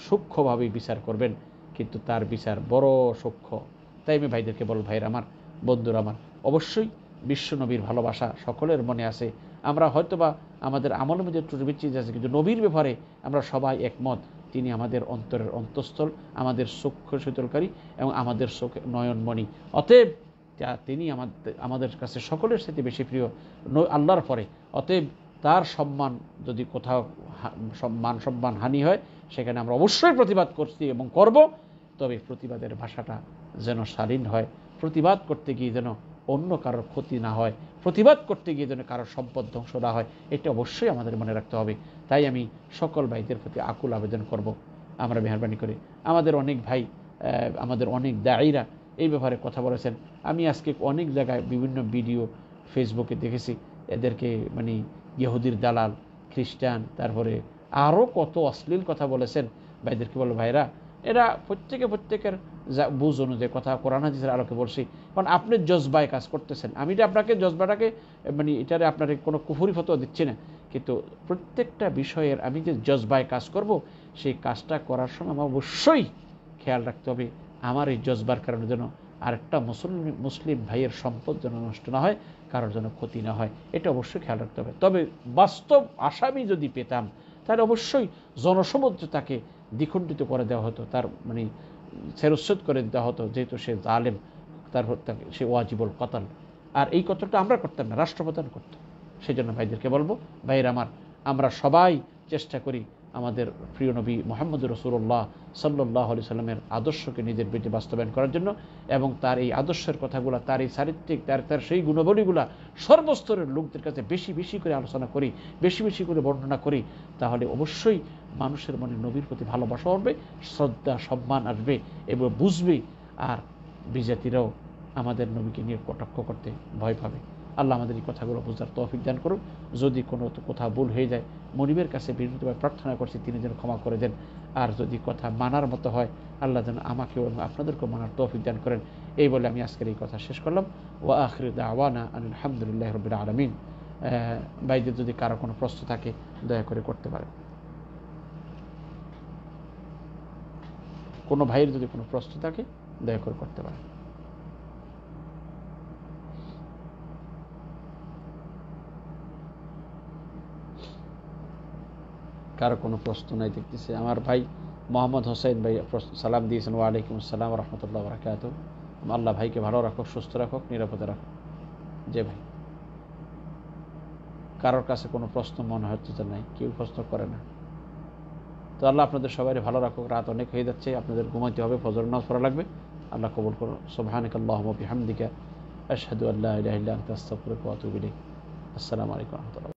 সূক্ষ্মভাবে বিচার করবেন, কিন্তু তার বিচার বড় সূক্ষ্ম। তাই আমি ভাইদেরকে বল, ভাইরা আমার, বন্ধুরা আমার, অবশ্যই বিশ্ব নবীর ভালোবাসা সকলের মনে আছে। আমরা হয়তোবা আমাদের আমলের মধ্যে ত্রুটি বিচ্ছিন্ন আছে, কিন্তু নবীর ব্যাপারে আমরা সবাই একমত। তিনি আমাদের অন্তরের অন্তঃস্থল, আমাদের চক্ষু শীতলকারী এবং আমাদের নয়নমণি। অতএব তিনি আমাদের কাছে সকলের সাথে বেশি প্রিয় আল্লাহর পরে। অতএব তার সম্মান যদি কোথাও সম্মান হানি হয়, সেখানে আমরা অবশ্যই প্রতিবাদ করছি এবং করব। তবে প্রতিবাদের ভাষাটা যেন শালীন হয়, প্রতিবাদ করতে গিয়ে যেন অন্য কারোর ক্ষতি না হয়, প্রতিবাদ করতে গিয়ে যেন কারোর সম্পদ ধ্বংস না হয়, এটা অবশ্যই আমাদের মনে রাখতে হবে। তাই আমি সকল ভাইদের প্রতি আকুল আবেদন করব, আমরা মেহরবানি করে, আমাদের অনেক ভাই, আমাদের অনেক দায়ীরা এই ব্যাপারে কথা বলেছেন। আমি আজকে অনেক জায়গায় বিভিন্ন ভিডিও ফেসবুকে দেখেছি, এদেরকে মানে ইহুদির দালাল, খ্রিস্টান, তারপরে আরও কত অশ্লীল কথা বলেছেন। ভাইদেরকে বলো, ভাইরা এরা প্রত্যেকের বুঝ অনুযায়ী কথা কোরআন হাদিসের আলোকে বলছি, কারণ আপনি জজবায় কাজ করতেছেন। আমি এটা আপনাকে জজবাটাকে মানে এটারে আপনার কোনো কুফরি ফতোয়া দিচ্ছি না, কিন্তু প্রত্যেকটা বিষয়ের আমি যে জজবায় কাজ করব, সেই কাজটা করার সময় আমার অবশ্যই খেয়াল রাখতে হবে আমার এই জজবার কারণে যেন আরেকটা মুসলিম ভাইয়ের সম্পদ যেন নষ্ট না হয়, কারোর যেন ক্ষতি না হয়, এটা অবশ্যই খেয়াল রাখতে হবে। তবে বাস্তব আসামি যদি পেতাম তাহলে অবশ্যই জনসমুদ্রে তাকে দ্বিখণ্ডিত করে দেওয়া হতো, তার মানে ছেরচ্ছুদ করে দেওয়া হতো, যেহেতু সে জালেম, তারপর তাকে সে ওয়াজিবুল কতল। আর এই কতলটা আমরা করতাম না, রাষ্ট্রপ্রধান করত। সেই জন্য ভাইদেরকে বলবো, ভাইয়ের আমার, আমরা সবাই চেষ্টা করি আমাদের প্রিয় নবী মুহাম্মদ রাসূলুল্লাহ সাল্লাল্লাহু আলাইহি সাল্লামের আদর্শকে নিজের বিরুদ্ধে বাস্তবায়ন করার জন্য, এবং তার এই আদর্শের কথাগুলো, তার এই চারিত্রিক, তার সেই গুণাবলীগুলা সর্বস্তরের লোকদের কাছে বেশি বেশি করে আলোচনা করি, বেশি বেশি করে বর্ণনা করি, তাহলে অবশ্যই মানুষের মনে নবীর প্রতি ভালোবাসা হবে, শ্রদ্ধা সম্মান আসবে এবং বুঝবে, আর বিজাতিরাও আমাদের নবীকে নিয়ে কটাক্ষ করতে ভয় পাবে। আল্লাহ আমাদের এই কথাগুলো বুঝার তৌফিক দান করুন। যদি কোনো কোথাও ভুল হয়ে যায়, মনিবের কাছে বিনীতভাবে প্রার্থনা করছি তিনি যেন ক্ষমা করে দেন। আর যদি কথা মানার মতো হয়, আল্লাহ যেন আমাকেও এবং আপনাদেরকেও মানার তৌফিক দান করেন। এই বলে আমি আজকের এই কথা শেষ করলাম। ওয়া আখিরু দাওয়ানা আলহামদুলিল্লাহি রাব্বিল আলামিন। ভাইদের যদি কারো কোনো প্রশ্ন থাকে দয়া করে করতে পারেন। কোনো ভাইয়ের যদি কোনো প্রশ্ন থাকে দয়া করে করতে পারেন। কারো কোনো প্রশ্ন নাই দেখতেছে। আমার ভাই মোহাম্মদ হোসেন ভাই সালাম দিয়েছেন, ওয়ালাইকুম আসসালাম ওয়া রাহমাতুল্লাহি ওয়া বারাকাতুহু। আল্লাহ ভাইকে ভালো রাখুক, সুস্থ রাখুক, নিরাপদে রাখুক। যে ভাই কারোর কাছে কোনো প্রশ্ন মনে হচ্ছে যে নাই, কেউ প্রশ্ন করে না, তো আল্লাহ আপনাদের সবাই ভালো রাখুক। রাত অনেক হয়ে যাচ্ছে, আপনাদের ঘুমাইতে হবে, ফজর নামাজ পড়া লাগবে। আল্লাহ কবুল করুন। সুবহানাকাল্লাহুম্মা ওয়া বিহামদিকা আশহাদু আল্লা ইলাহা ইল্লা আনতা আস্তাগফিরুকা ওয়া আতুবু ইলাইক। আসসালামু আলাইকুম ওয়া রাহমাতুল্লাহ।